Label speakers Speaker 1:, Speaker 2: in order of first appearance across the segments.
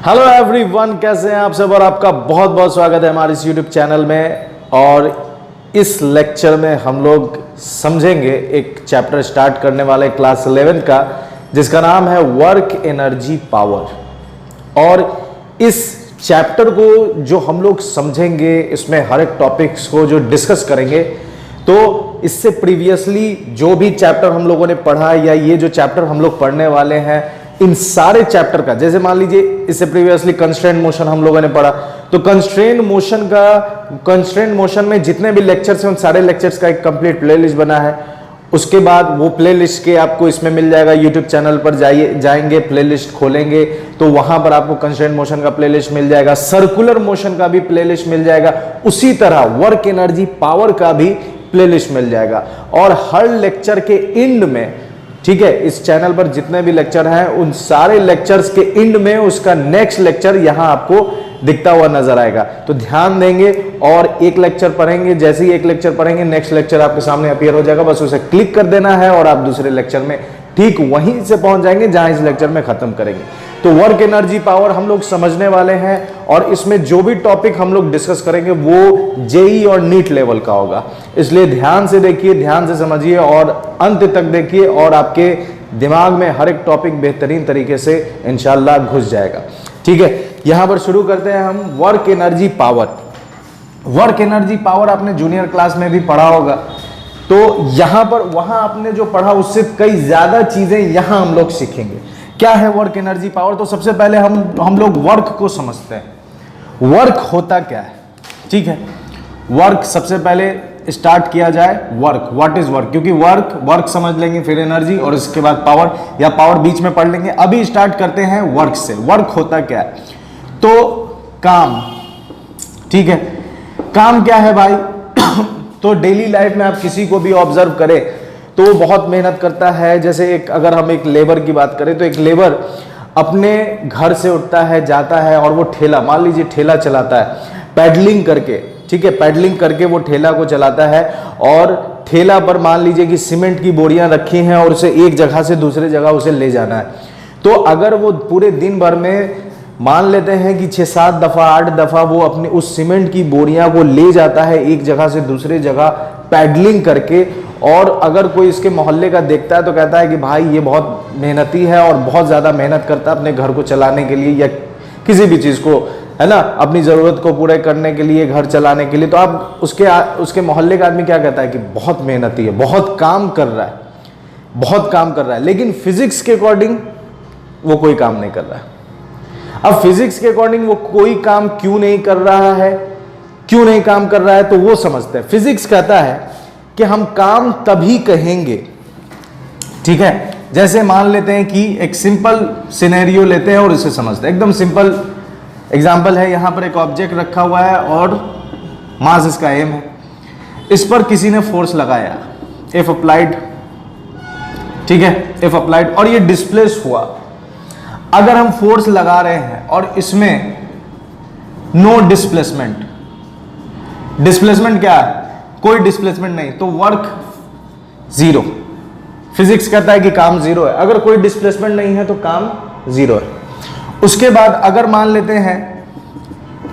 Speaker 1: Hello everyone, कैसे हैं आप सब। और आपका बहुत बहुत स्वागत है हमारे इस यूट्यूब चैनल में। और इस लेक्चर में हम लोग समझेंगे एक चैप्टर स्टार्ट करने वाले क्लास 11 का, जिसका नाम है वर्क एनर्जी पावर। और इस चैप्टर को जो हम लोग समझेंगे, इसमें हर एक टॉपिक्स को जो डिस्कस करेंगे, तो इससे प्रीवियसली जो भी चैप्टर हम लोगों ने पढ़ा या ये जो चैप्टर हम लोग पढ़ने वाले हैं, इन सारे चैप्टर का, जैसे मान लीजिए इससे प्रीवियसली कंस्ट्रेंट मोशन हम लोगों ने पढ़ा, तो कंस्ट्रेंट मोशन में जितने भी लेक्चर्स हैं उन सारे लेक्चर्स का एक कंप्लीट प्लेलिस्ट बना है। उसके बाद वो प्लेलिस्ट के आपको इसमें मिल जाएगा, यूट्यूब चैनल पर जाएंगे, प्लेलिस्ट खोलेंगे तो वहां पर आपको कंस्ट्रेंट मोशन का प्लेलिस्ट मिल जाएगा, सर्कुलर मोशन का भी प्लेलिस्ट मिल जाएगा, उसी तरह वर्क एनर्जी पावर का भी प्लेलिस्ट मिल जाएगा। और हर लेक्चर के एंड में, ठीक है, इस चैनल पर जितने भी लेक्चर हैं उन सारे लेक्चर्स के एंड में उसका नेक्स्ट लेक्चर यहां आपको दिखता हुआ नजर आएगा। तो ध्यान देंगे और एक लेक्चर पढ़ेंगे, जैसे ही एक लेक्चर पढ़ेंगे नेक्स्ट लेक्चर आपके सामने अपीयर हो जाएगा, बस उसे क्लिक कर देना है और आप दूसरे लेक्चर में ठीक वहीं से पहुंच जाएंगे जहां इस लेक्चर में खत्म करेंगे। तो वर्क एनर्जी पावर हम लोग समझने वाले हैं और इसमें जो भी टॉपिक हम लोग डिस्कस करेंगे वो जेई और नीट लेवल का होगा, इसलिए ध्यान से देखिए, ध्यान से समझिए और अंत तक देखिए और आपके दिमाग में हर एक टॉपिक बेहतरीन तरीके से इंशाल्लाह घुस जाएगा। ठीक है, यहां पर शुरू करते हैं हम work energy power. Work energy power आपने जूनियर क्लास में भी पढ़ा होगा, तो यहां पर वहां आपने जो पढ़ा उससे कई ज्यादा चीजें यहां हम लोग सीखेंगे। क्या है वर्क एनर्जी पावर? तो सबसे पहले हम लोग वर्क को समझते हैं। वर्क होता क्या है? ठीक है, वर्क सबसे पहले स्टार्ट किया जाए। Work, what is work? क्योंकि वर्क समझ लेंगे, फिर एनर्जी और इसके बाद पावर, या पावर बीच में पढ़ लेंगे। अभी स्टार्ट करते हैं वर्क से। वर्क होता क्या है? तो काम, ठीक है, काम क्या है भाई? तो डेली लाइफ में आप किसी को भी ऑब्जर्व करें तो वो बहुत मेहनत करता है। जैसे अगर हम एक लेबर की बात करें तो एक लेबर अपने घर से उठता है, जाता है और वो ठेला, मान लीजिए ठेला चलाता है पैडलिंग करके, ठीक है, पैडलिंग करके वो ठेला को चलाता है। और ठेला पर मान लीजिए कि सीमेंट की बोरियां रखी हैं और उसे एक जगह से दूसरे जगह उसे ले जाना है। तो अगर वो पूरे दिन भर में मान लेते हैं कि 6-7 दफा 8 दफा वो अपनी उस सीमेंट की बोरियां को ले जाता है एक जगह से दूसरे जगह पैडलिंग करके, और अगर कोई इसके मोहल्ले का देखता है तो कहता है कि भाई ये बहुत मेहनती है और बहुत ज़्यादा मेहनत करता है अपने घर को चलाने के लिए या किसी भी चीज़ को, है ना, अपनी ज़रूरत को पूरे करने के लिए, घर चलाने के लिए। तो आप उसके मोहल्ले का आदमी क्या कहता है कि बहुत मेहनती है, बहुत काम कर रहा है, बहुत काम कर रहा है। लेकिन फिजिक्स के अकॉर्डिंग वो कोई काम नहीं कर रहा है। अब फिजिक्स के अकॉर्डिंग वो कोई काम क्यों नहीं कर रहा है, क्यों नहीं काम कर रहा है, तो वो समझते हैं। फिजिक्स कहता है कि हम काम तभी कहेंगे, ठीक है, जैसे मान लेते हैं कि एक सिंपल सिनेरियो लेते हैं और इसे समझते हैं। एकदम सिंपल एग्जांपल है, यहां पर एक ऑब्जेक्ट रखा हुआ है और मास इसका एम है, इस पर किसी ने फोर्स लगाया, एफ अप्लाइड, ठीक है, एफ अप्लाइड, और ये डिस्प्लेस हुआ। अगर हम फोर्स लगा रहे हैं और इसमें नो डिस्प्लेसमेंट, डिस्प्लेसमेंट क्या है? कोई डिस्प्लेसमेंट नहीं, तो वर्क जीरो। फिजिक्स कहता है कि काम जीरो है। अगर कोई डिस्प्लेसमेंट नहीं है तो काम जीरो है। उसके बाद अगर मान लेते हैं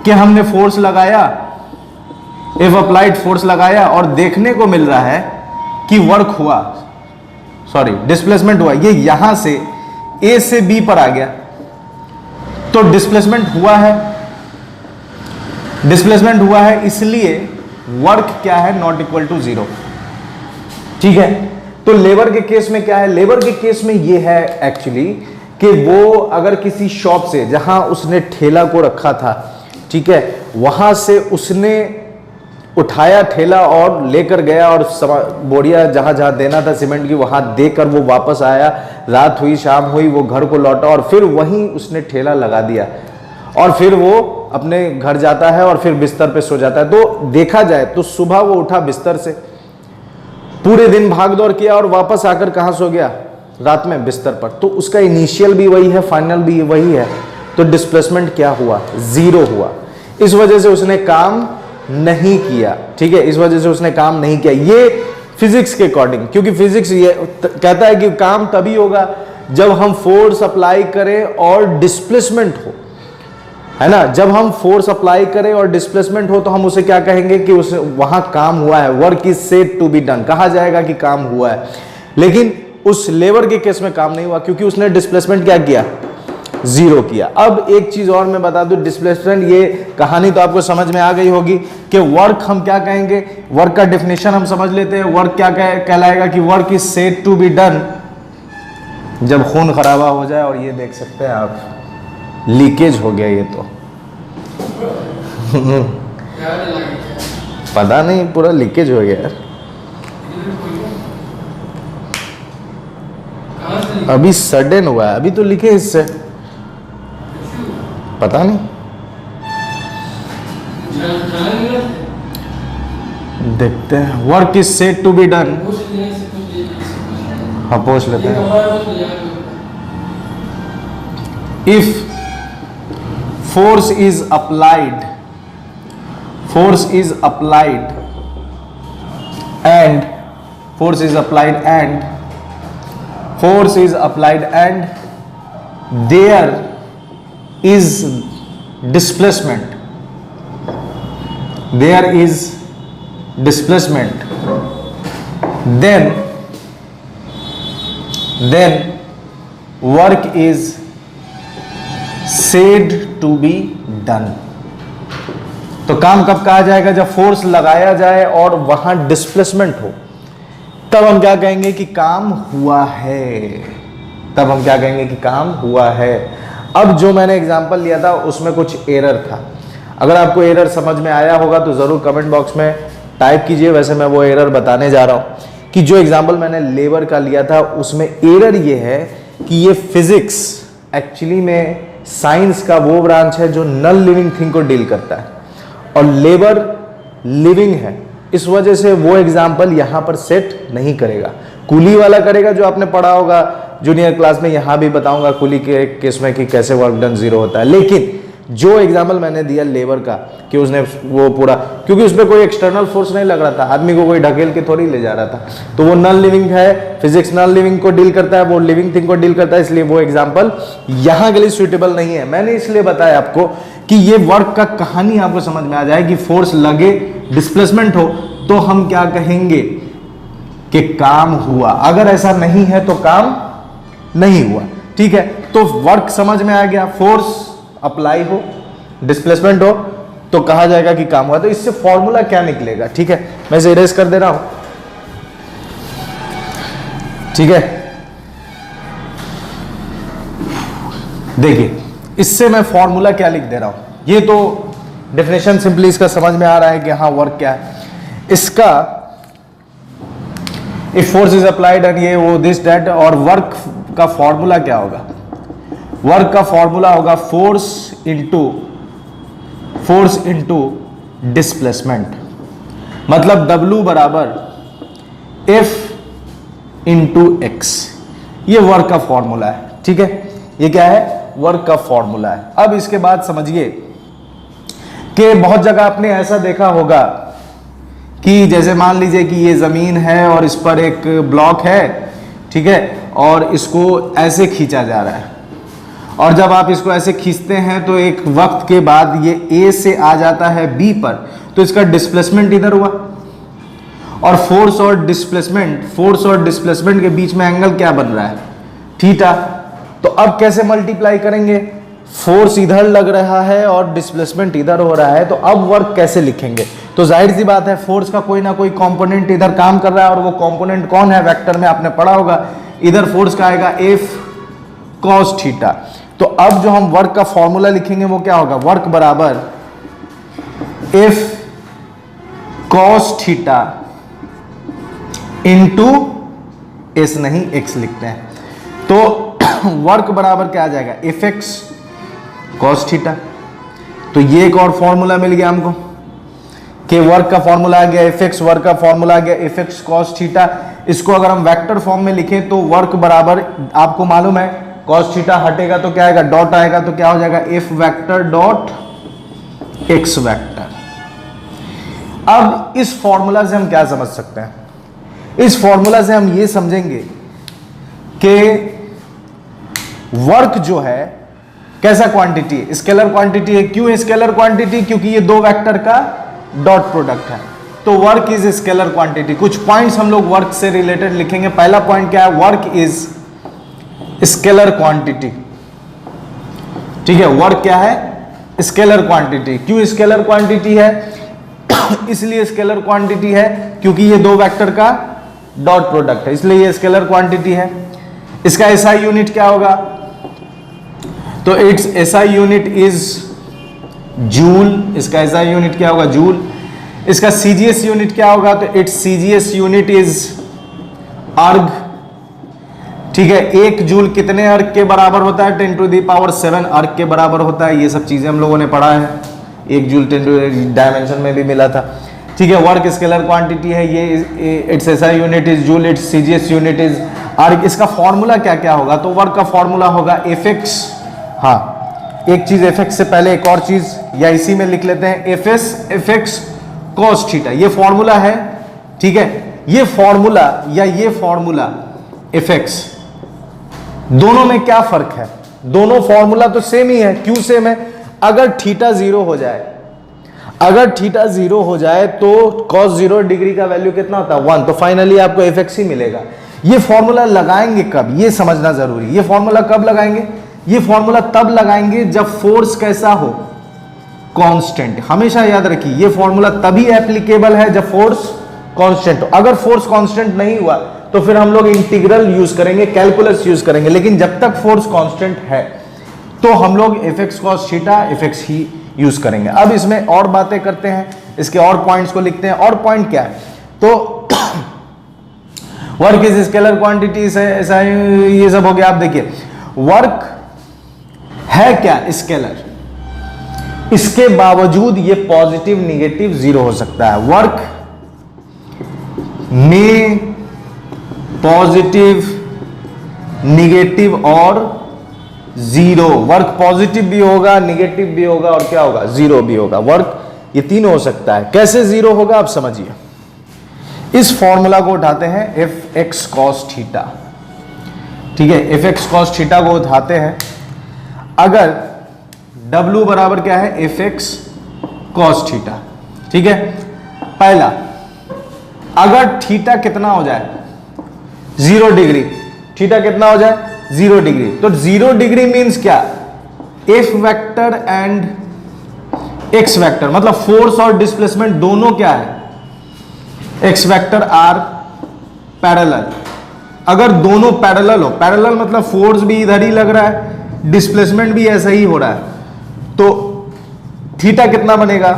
Speaker 1: कि हमने फोर्स लगाया, एफ अप्लाइड फोर्स लगाया और देखने को मिल रहा है कि वर्क हुआ, सॉरी डिस्प्लेसमेंट हुआ, ये यहां से ए से बी पर आ गया, तो डिस्प्लेसमेंट हुआ है, डिस्प्लेसमेंट हुआ है, इसलिए वर्क क्या है? Not equal to zero. ठीक है, तो लेबर के केस में क्या है? लेबर के केस में यह है एक्चुअली कि वो अगर किसी शॉप से, जहां उसने ठेला को रखा था, ठीक है, वहां से उसने उठाया ठेला और लेकर गया और बोरिया जहां जहां देना था सीमेंट की वहां देकर वो वापस आया, रात हुई, शाम हुई, वो घर को लौटा और फिर वहीं उसने ठेला लगा दिया और फिर वो अपने घर जाता है और फिर बिस्तर पे सो जाता है। तो देखा जाए तो सुबह वो उठा बिस्तर से, पूरे दिन भाग दौड़ किया और वापस आकर कहां सो गया? रात में बिस्तर पर। तो उसका इनिशियल भी वही है, फाइनल भी वही है। तो डिस्प्लेसमेंट क्या हुआ? जीरो हुआ। इस वजह से उसने काम नहीं किया, ठीक है, इस वजह से उसने काम नहीं किया। ये फिजिक्स के अकॉर्डिंग, क्योंकि फिजिक्स ये कहता है कि काम तभी होगा जब हम फोर्स अप्लाई करें और डिस्प्लेसमेंट हो। है ना। जब हम फोर्स अप्लाई करें और डिस्प्लेसमेंट हो तो हम उसे क्या कहेंगे कि उसे वहां काम हुआ है, work is said to be done, कहा जाएगा कि काम हुआ है। लेकिन उस लेबर के केस में काम नहीं हुआ क्योंकि उसने डिस्प्लेसमेंट क्या किया, जीरो किया। अब एक चीज और मैं बता दूं, डिस्प्लेसमेंट, ये कहानी तो आपको समझ में आ गई होगी कि वर्क हम क्या कहेंगे, वर्क का डेफिनेशन हम समझ लेते हैं। वर्क क्या कहलाएगा कि work is said to be done जब खून खराबा हो जाए। और ये देख सकते हैं आप, लीकेज हो गया ये तो पता नहीं, पूरा लीकेज हो गया यार। अभी सडन हुआ है, अभी तो लीकेज से पता नहीं, देखते हैं। Work is said to be done, हाँ पूछ लेते हैं। If force is applied and there is displacement, then work is said to be done। तो काम कब कहा जाएगा, जब फोर्स लगाया जाए और वहां डिस्प्लेसमेंट हो, तब हम क्या कहेंगे कि काम हुआ है, तब हम क्या कहेंगे कि काम हुआ है। अब जो मैंने एग्जांपल लिया था उसमें कुछ एरर था, अगर आपको एरर समझ में आया होगा तो जरूर कमेंट बॉक्स में टाइप कीजिए। वैसे मैं वो एरर बताने जा रहा हूं कि जो एग्जांपल मैंने लेबर का लिया था उसमें एरर ये है कि ये फिजिक्स एक्चुअली में साइंस का वो ब्रांच है जो नॉन लिविंग थिंग को डील करता है और लेबर लिविंग है, इस वजह से वो एग्जाम्पल यहां पर सेट नहीं करेगा। कूली वाला करेगा जो आपने पढ़ा होगा जूनियर क्लास में, यहां भी बताऊंगा कूली के केस में कि कैसे वर्क डन जीरो होता है। लेकिन जो एग्जाम्पल मैंने दिया लेबर का कि उसने वो पूरा, क्योंकि उसमें कोई एक्सटर्नल फोर्स नहीं लग रहा था, आदमी को कोई ढकेल के थोड़ी ले जा रहा था, तो वो नॉन लिविंग है, फिजिक्स नॉन लिविंग को डील करता है, वो लिविंग थिंग को डील करता है, इसलिए वो एग्जाम्पल यहां के लिए सुइटेबल नहीं है। मैंने इसलिए बताया आपको कि ये वर्क का कहानी आपको समझ में आ जाए कि फोर्स लगे, डिस्प्लेसमेंट हो तो हम क्या कहेंगे कि काम हुआ, अगर ऐसा नहीं है तो काम नहीं हुआ। ठीक है, तो वर्क समझ में आ गया, फोर्स अप्लाई हो, डिस्प्लेसमेंट हो तो कहा जाएगा कि काम हुआ। तो इससे फॉर्मूला क्या निकलेगा, ठीक है, मैं इसे इरेज कर दे रहा हूं। ठीक है, देखिए इससे मैं फॉर्मूला क्या लिख दे रहा हूं। ये तो डेफिनेशन सिंपली इसका समझ में आ रहा है कि हाँ वर्क क्या है। इसका if force is applied and ये वो दिस दैट, और वर्क का फॉर्मूला क्या होगा, वर्क का फॉर्मूला होगा फोर्स इनटू डिस्प्लेसमेंट, मतलब W बराबर F इंटू एक्स, ये वर्क का फॉर्मूला है। ठीक है, ये क्या है, वर्क का फॉर्मूला है। अब इसके बाद समझिए कि बहुत जगह आपने ऐसा देखा होगा कि जैसे मान लीजिए कि ये जमीन है और इस पर एक ब्लॉक है, ठीक है, और इसको ऐसे खींचा जा रहा है, और जब आप इसको ऐसे खींचते हैं तो एक वक्त के बाद ये A से आ जाता है B पर, तो इसका डिस्प्लेसमेंट इधर हुआ, और फोर्स और डिस्प्लेसमेंट के बीच में एंगल क्या बन रहा है, थीटा। तो अब कैसे मल्टीप्लाई करेंगे, फोर्स इधर लग रहा है और डिस्प्लेसमेंट इधर हो रहा है, तो अब वर्क कैसे लिखेंगे। तो जाहिर सी बात है फोर्स का कोई ना कोई कंपोनेंट इधर काम कर रहा है, और वो कंपोनेंट कौन है, वेक्टर में आपने पढ़ा होगा, इधर फोर्स का आएगा F cos थीटा। तो अब जो हम वर्क का फॉर्मूला लिखेंगे वो क्या होगा, वर्क बराबर F cos theta into S, नहीं एक्स लिखते हैं, तो वर्क बराबर क्या आ जाएगा, एफ एक्स कॉस थीटा। तो ये एक और फॉर्मूला मिल गया हमको कि वर्क का फॉर्मूला आ गया एफ एक्स, वर्क का फॉर्मूला आ गया एफ एक्स कॉस थीटा। इसको अगर हम वेक्टर फॉर्म में लिखें तो वर्क बराबर, आपको मालूम है कॉस थीटा हटेगा तो क्या आएगा, डॉट आएगा, तो क्या हो जाएगा, F vector dot x vector. अब इस फॉर्मूला से हम क्या समझ सकते हैं, इस फॉर्मूला से हम ये समझेंगे कि वर्क जो है कैसा क्वांटिटी है? स्केलर क्वांटिटी है। क्यों स्केलर क्वांटिटी? क्योंकि ये दो वेक्टर का डॉट प्रोडक्ट है। तो वर्क इज स्केलर क्वांटिटी। कुछ पॉइंट्स हम लोग वर्क से रिलेटेड लिखेंगे। पहला पॉइंट क्या है? Work is scalar quantity. ठीक है, वर्क क्या है? Scalar quantity. क्यों स्केलर क्वांटिटी है? इसलिए स्केलर क्वांटिटी है क्योंकि ये दो वेक्टर का डॉट प्रोडक्ट है, इसलिए ये स्केलर क्वांटिटी है। इसका एसआई यूनिट क्या होगा? तो it's SI unit is joule. इसका एसआई यूनिट क्या होगा? जूल। इसका सीजीएस यूनिट क्या होगा? तो इट्स सीजीएस यूनिट इज अर्ग। ठीक है, एक जूल कितने अर्ग के बराबर होता है? 10⁻7 अर्ग के बराबर होता है। ये सब चीजें हम लोगों ने पढ़ा है। एक जूल 10 डायमेंशन में भी मिला था। ठीक है, वर्क स्केलर क्वांटिटी है। ये it's SI unit is joule, it's CGS unit is अर्ग। इसका फॉर्मूला क्या क्या होगा? तो वर्क का फॉर्मूला होगा एफएक्स। हाँ, एक चीज एफएक्स से पहले एक और चीज या इसी में लिख लेते हैं, एफएक्स कॉस थीटा। ये फॉर्मूला है। ठीक है, ये फॉर्मूला या ये फॉर्मूला एफएक्स, दोनों में क्या फर्क है? दोनों फॉर्मूला तो सेम ही है। क्यों सेम है? अगर थीटा 0 हो जाए, अगर थीटा 0 हो जाए तो cos 0 डिग्री का वैल्यू कितना होता है? 1। तो फाइनली आपको एफएक्स ही मिलेगा। ये फॉर्मूला लगाएंगे कब? ये समझना जरूरी। ये फॉर्मूला कब लगाएंगे? ये फॉर्मूला तब लगाएंगे जब फोर्स कैसा हो? कांस्टेंट। हमेशा याद रखिए, ये फॉर्मूला तभी एप्लीकेबल है जब फोर्स कांस्टेंट हो। अगर फोर्स कांस्टेंट नहीं हुआ तो फिर हम लोग इंटीग्रल यूज करेंगे, कैलकुलस यूज करेंगे। लेकिन जब तक फोर्स कांस्टेंट है तो हम लोग एफएक्स कॉस थीटा एफएक्स ही यूज करेंगे। अब इसमें और बातें करते हैं, इसके और पॉइंट्स को लिखते हैं। और पॉइंट क्या है? तो वर्क इज स्केलर क्वांटिटी से ऐसा ये सब हो गया। आप देखिए, वर्क है क्या? स्केलर। इसके बावजूद ये पॉजिटिव निगेटिव जीरो हो सकता है। वर्क में पॉजिटिव निगेटिव और जीरो। वर्क पॉजिटिव भी होगा, निगेटिव भी होगा और क्या होगा? जीरो भी होगा। वर्क ये तीनों हो सकता है। कैसे जीरो होगा आप समझिए। इस फॉर्मूला को उठाते हैं एफ एक्स कॉस थीटा। ठीक है, एफ एक्स कॉस थीटा को उठाते हैं। अगर W बराबर क्या है? F x cos theta. ठीक है, पहला, अगर थीटा कितना हो जाए? 0 डिग्री। थीटा कितना हो जाए? 0 डिग्री। तो 0 डिग्री मींस क्या? F vector and X vector, मतलब फोर्स और डिस्प्लेसमेंट दोनों क्या है? X vector are parallel. अगर दोनों पैरेलल हो, पैरेलल मतलब फोर्स भी इधर ही लग रहा है, डिस्प्लेसमेंट भी ऐसा ही हो रहा है, तो थीटा कितना बनेगा?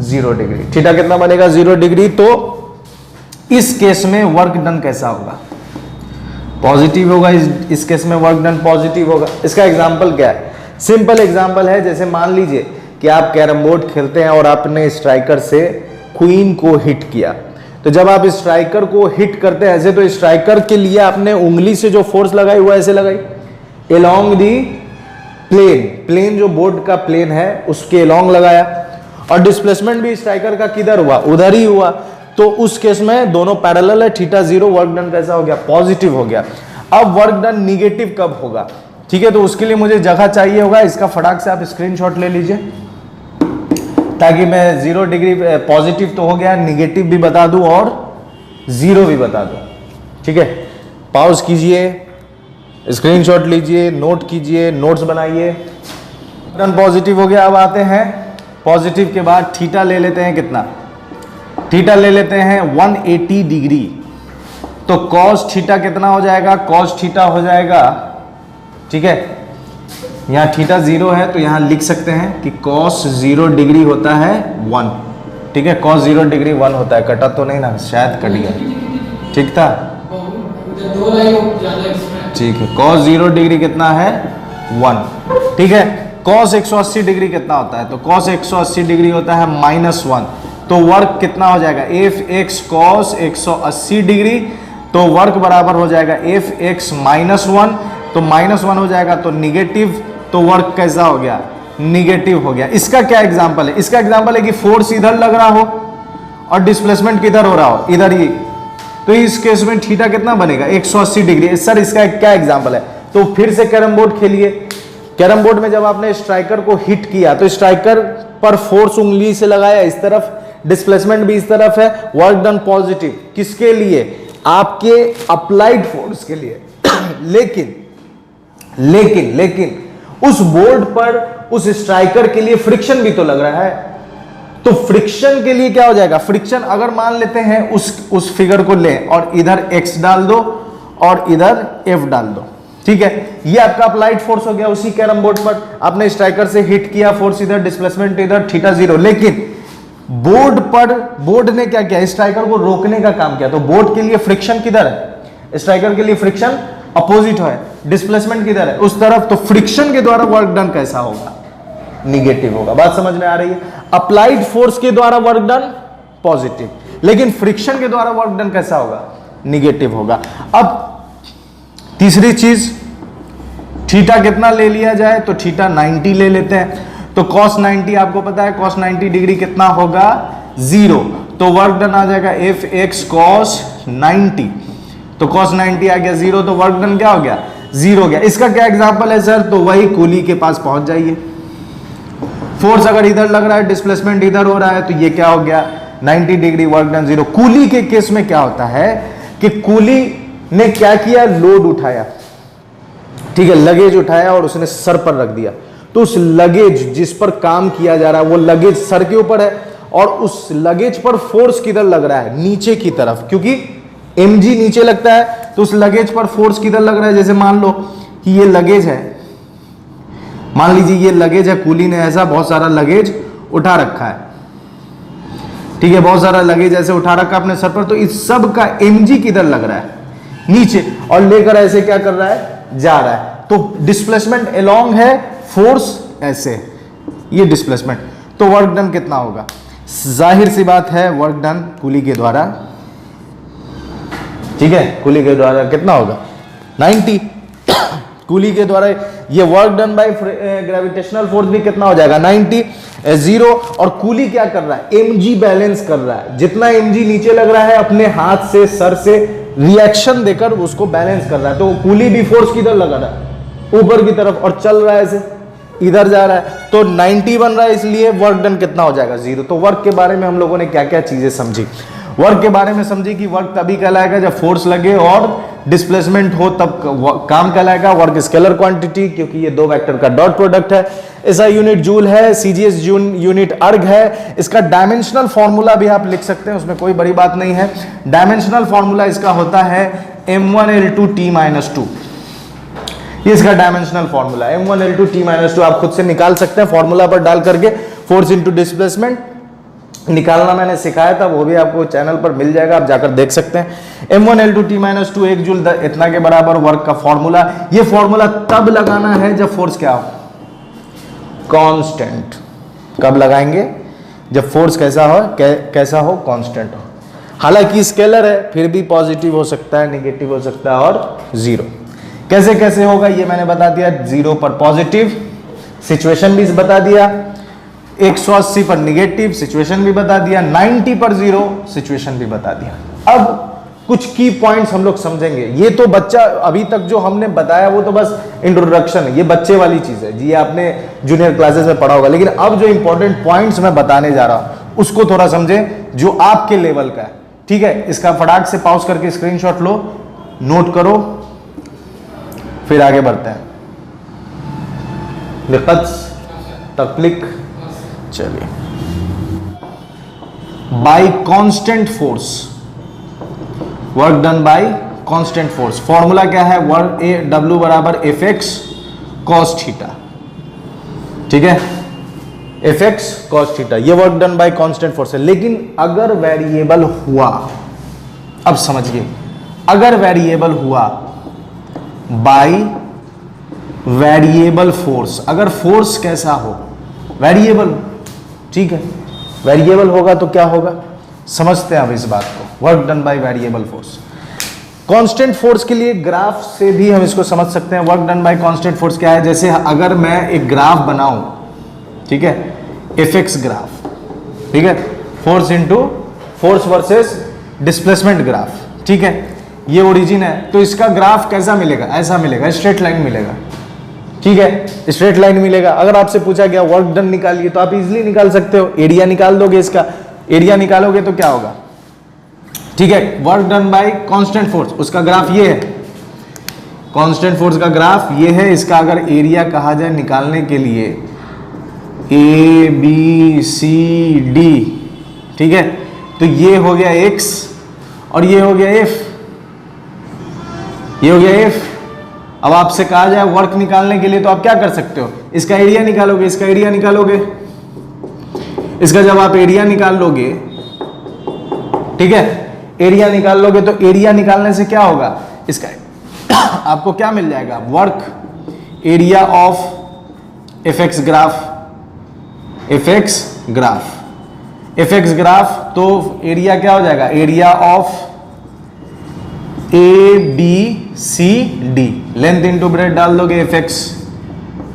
Speaker 1: 0 डिग्री। थीटा कितना बनेगा? 0 डिग्री। तो इस केस में वर्क डन कैसा होगा? पॉजिटिव होगा। इस केस में वर्क डन पॉजिटिव होगा। इसका एग्जांपल क्या है? सिंपल एग्जांपल है, जैसे मान लीजिए कि आप कैरम बोर्ड खेलते हैं और आपने स्ट्राइकर से क्वीन को हिट किया। तो जब आप स्ट्राइकर को हिट करते हैं ऐसे, तो स्ट्राइकर के लिए आपने उंगली से जो फोर्स लगाई हुआ ऐसे लगाई एलोंग दी प्लेन। प्लेन जो बोर्ड का प्लेन है उसके एलोंग लगाया, और डिस्प्लेसमेंट भी स्ट्राइकर का किधर हुआ? उधर ही हुआ। तो उस केस में दोनों पैरेलल है, थीटा 0, वर्क डन कैसा हो गया? पॉजिटिव हो गया। अब वर्क डन निगेटिव कब होगा? ठीक है, तो उसके लिए मुझे जगह चाहिए होगा। इसका फटाक से आप स्क्रीनशॉट ले लीजिए ताकि मैं 0 डिग्री पॉजिटिव तो हो गया, निगेटिव भी बता दूं और 0 भी बता दूं। ठीक है, पॉज कीजिए, स्क्रीनशॉट लीजिए, नोट कीजिए, नोट्स बनाइए। डन पॉजिटिव हो गया। अब आते हैं पॉजिटिव के बाद थीटा ले लेते हैं। कितना? थीटा ले लेते हैं 180 डिग्री। तो cos थीटा कितना हो जाएगा? cos थीटा हो जाएगा, ठीक है, यहाँ थीटा 0 है तो यहाँ लिख सकते हैं कि cos 0 डिग्री होता है 1। ठीक है, cos 0 डिग्री 1 होता है। कटा तो नहीं ना? शायद कट गया। ठीक था? ठीक है, cos 0 डिग्री कितना है? 1। ठीक है, cos 180 डिग्री कितना होता है? तो cos 180 डिग्री होता है -1। तो वर्क कितना हो जाएगा? F x cos 180 degree. तो वर्क बराबर हो जाएगा एफ एक्स -1। तो -1 हो जाएगा तो निगेटिव। तो वर्क कैसा हो गया? निगेटिव हो गया। इसका क्या एग्जांपल है? इसका एग्जांपल है कि फोर्स इधर लग रहा हो और डिस्प्लेसमेंट किधर हो रहा हो? इधर ही। तो इस केस में थीटा कितना बनेगा? 180 डिग्री। सर इसका क्या एग्जांपल है? तो फिर से कैरम बोर्ड खेलिए, कैरम बोर्ड में जब आपने स्ट्राइकर को हिट किया तो स्ट्राइकर पर फोर्स उंगली से लगाया इस तरफ, डिस्प्लेसमेंट भी इस तरफ है, वर्क डन पॉजिटिव किसके लिए, आपके अप्लाइड फोर्स के लिए। लेकिन लेकिन लेकिन उस बोर्ड पर उस स्ट्राइकर के लिए फ्रिक्शन भी तो लग रहा है, तो फ्रिक्शन के लिए क्या हो जाएगा, फ्रिक्शन अगर मान लेते हैं उस फिगर को लें और इधर x डाल दो और इधर f डाल दो, ठीक है, ये आपका अप्लाइड फोर्स हो गया उसी कैरम बोर्ड पर, आपने स्ट्राइकर से हिट किया, फोर्स इधर, डिस्प्लेसमेंट इधर, थीटा 0। लेकिन बोर्ड ने क्या किया, स्ट्राइकर को रोकने का काम किया, तो बोर्ड के लिए फ्रिक्शन किधर है, स्ट्राइकर के लिए फ्रिक्शन अपोजिट है, डिस्प्लेसमेंट किधर है, उस तरफ, तो फ्रिक्शन के द्वारा वर्क डन कैसा होगा, निगेटिव होगा। बात समझ में आ रही है। अप्लाइड फोर्स के द्वारा वर्क डन पॉजिटिव, लेकिन फ्रिक्शन के द्वारा वर्क डन कैसा होगा, निगेटिव होगा। अब तीसरी चीज, थीटा कितना ले लिया जाए, तो थीटा 90 ले लेते हैं, तो cos 90 आपको पता है cos 90 डिग्री कितना होगा, 0, तो वर्क डन आ जाएगा fx cos 90, तो cos 90 आ गया 0, तो वर्क डन क्या हो गया, 0 हो गया। इसका क्या एग्जांपल है सर, तो वही कूली के पास पहुंच जाइए, फोर्स अगर इधर लग रहा है, डिस्प्लेसमेंट इधर हो रहा है, तो ये क्या हो गया, 90 डिग्री, वर्क डन 0। कूली के केस में क्या होता है कि कूली ने क्या किया, लोड उठाया, ठीक है, लगेज उठाया और उसने सर पर रख दिया, तो उस लगेज जिस पर काम किया जा रहा है वो लगेज सर के ऊपर है और उस लगेज पर फोर्स किधर लग रहा है, नीचे की तरफ, क्योंकि mg नीचे लगता है, तो उस लगेज पर फोर्स किधर लग रहा है, जैसे मान लो कि ये लगेज है, मान लीजिए ये लगेज है, कूली ने ऐसा बहुत सारा लगेज उठा रखा है, ठीक है, बहुत सारा लगेज ऐसे उठा रखा अपने सर पर, तो इस सब का mg किधर लग रहा है, नीचे, और लेकर ऐसे क्या कर रहा है, जा रहा है, तो डिस्प्लेसमेंट अलोंग है, फोर्स ऐसे, ये डिस्प्लेसमेंट, तो वर्क डन कितना होगा, जाहिर सी बात है वर्क डन कूली के द्वारा, ठीक है, कूली के द्वारा कितना होगा, 90। कूली के द्वारा ये work done by gravitational force भी कितना हो जाएगा, 90, 0, और कूली क्या कर रहा है, mg बैलेंस कर रहा है, जितना mg नीचे लग रहा है अपने हाथ से, सर से रिएक्शन देकर उसको बैलेंस कर रहा है, तो कूली भी फोर्स किधर लगा रहा है, ऊपर की तरफ, और चल रहा है ऐसे, इधर जा रहा है, तो 90 बन रहा है, इसलिए वर्क डन कितना हो जाएगा, 0। तो वर्क के बारे में हम लोगों ने क्या क्या चीजें समझी, वर्क के बारे में समझी कि वर्क तभी कहलाएगा जब फोर्स लगे और डिस्प्लेसमेंट हो, तब काम कहलाएगा। वर्क स्केलर क्वांटिटी, क्योंकि ये दो वेक्टर का डॉट प्रोडक्ट है। ऐसा यूनिट जूल है, सीजीएस यूनिट अर्ग है। इसका डायमेंशनल फॉर्मूला भी आप लिख सकते हैं, उसमें कोई बड़ी बात नहीं है। डायमेंशनल फॉर्मूला इसका होता है m1l2t-2, ये इसका डायमेंशनल फॉर्मूला m1l2t-2 आप खुद से निकाल सकते हैं फॉर्मूला पर डाल करके। फोर्स इनटू डिस्प्लेसमेंट निकालना मैंने सिखाया था, वो भी आपको चैनल पर मिल जाएगा, आप जाकर देख सकते हैं। m1l2t-2 1 जूल इतना के बराबर वर्क का फॉर्मूला। ये फॉर्मूला तब लगाना है जब फोर्स क्या हो, कांस्टेंट। कब लगाएंगे, जब फोर्स कैसा हो, कैसा हो, कांस्टेंट हो। हालांकि स्केलर है, फिर भी पॉजिटिव हो सकता है, नेगेटिव हो सकता है और जीरो। कैसे कैसे होगा ये मैंने बता दिया। 0 पर पॉजिटिव, सिचुएशन भी बता दिया। 180 पर निगेटिव, सिचुएशन भी बता दिया। 90 पर 0, सिचुएशन भी बता दिया। अब कुछ की पॉइंट्स हम लोग समझेंगे। ये तो बच्चा अभी तक जो हमने बताया वो तो बस इंट्रोडक्शन है, ये बच्चे वाली चीज है जी, आपने जूनियर क्लासेस में पढ़ा होगा। लेकिन अब जो इंपॉर्टेंट पॉइंट्स मैं बताने जा रहा हूं उसको थोड़ा समझें, जो आपके लेवल का है। ठीक है, इसका फटाक से पॉज करके स्क्रीनशॉट लो, नोट करो, फिर आगे बढ़ते हैं। तकलीक, चलिए। Bye constant force, work done by constant force. Formula क्या है, वर्क W बराबर Fx cos थीटा। ठीक है, Fx cos थीटा, ये work done by constant force है। लेकिन अगर वेरिएबल हुआ, अब समझिए, अगर वेरिएबल हुआ बाय वेरिएबल फोर्स, अगर फोर्स कैसा हो, वेरिएबल, ठीक है, वेरिएबल होगा तो क्या होगा, समझते हैं अब इस बात को। Work done by variable force. Constant force के लिए ग्राफ से भी हम इसको समझ सकते हैं। Work done by constant force क्या है, जैसे अगर मैं एक ग्राफ बनाऊं, ठीक है, Fx ग्राफ, ठीक है, force into force versus displacement graph, ठीक है, ये ओरिजिन है, तो इसका ग्राफ कैसा मिलेगा, ऐसा मिलेगा, स्ट्रेट लाइन मिलेगा। ठीक है, स्ट्रेट लाइन मिलेगा। अगर आपसे पूछा गया वर्क डन निकालिए तो आप इजीली निकाल सकते हो, एरिया निकाल दोगे, इसका एरिया निकालोगे तो क्या होगा, ठीक है, work done by constant force, उसका ग्राफ ये है, कांस्टेंट फोर्स का ग्राफ ये है। इसका अगर एरिया कहा जाए निकालने के लिए ए बी सी डी, ठीक है, तो ये हो गया x और ये हो गया f, ये हो गया f। अब आपसे कहा जाए वर्क निकालने के लिए तो आप क्या कर सकते हो, इसका एरिया निकालोगे, इसका एरिया निकालोगे, इसका जब आप एरिया निकाल लोगे, ठीक है, एरिया निकाल लोगे तो एरिया निकालने से क्या होगा, इसका आपको क्या मिल जाएगा, work area of F X graph, F X graph, F X graph, तो एरिया क्या हो जाएगा, area of A B C D, length into breadth डाल दोगे एफ एक्स,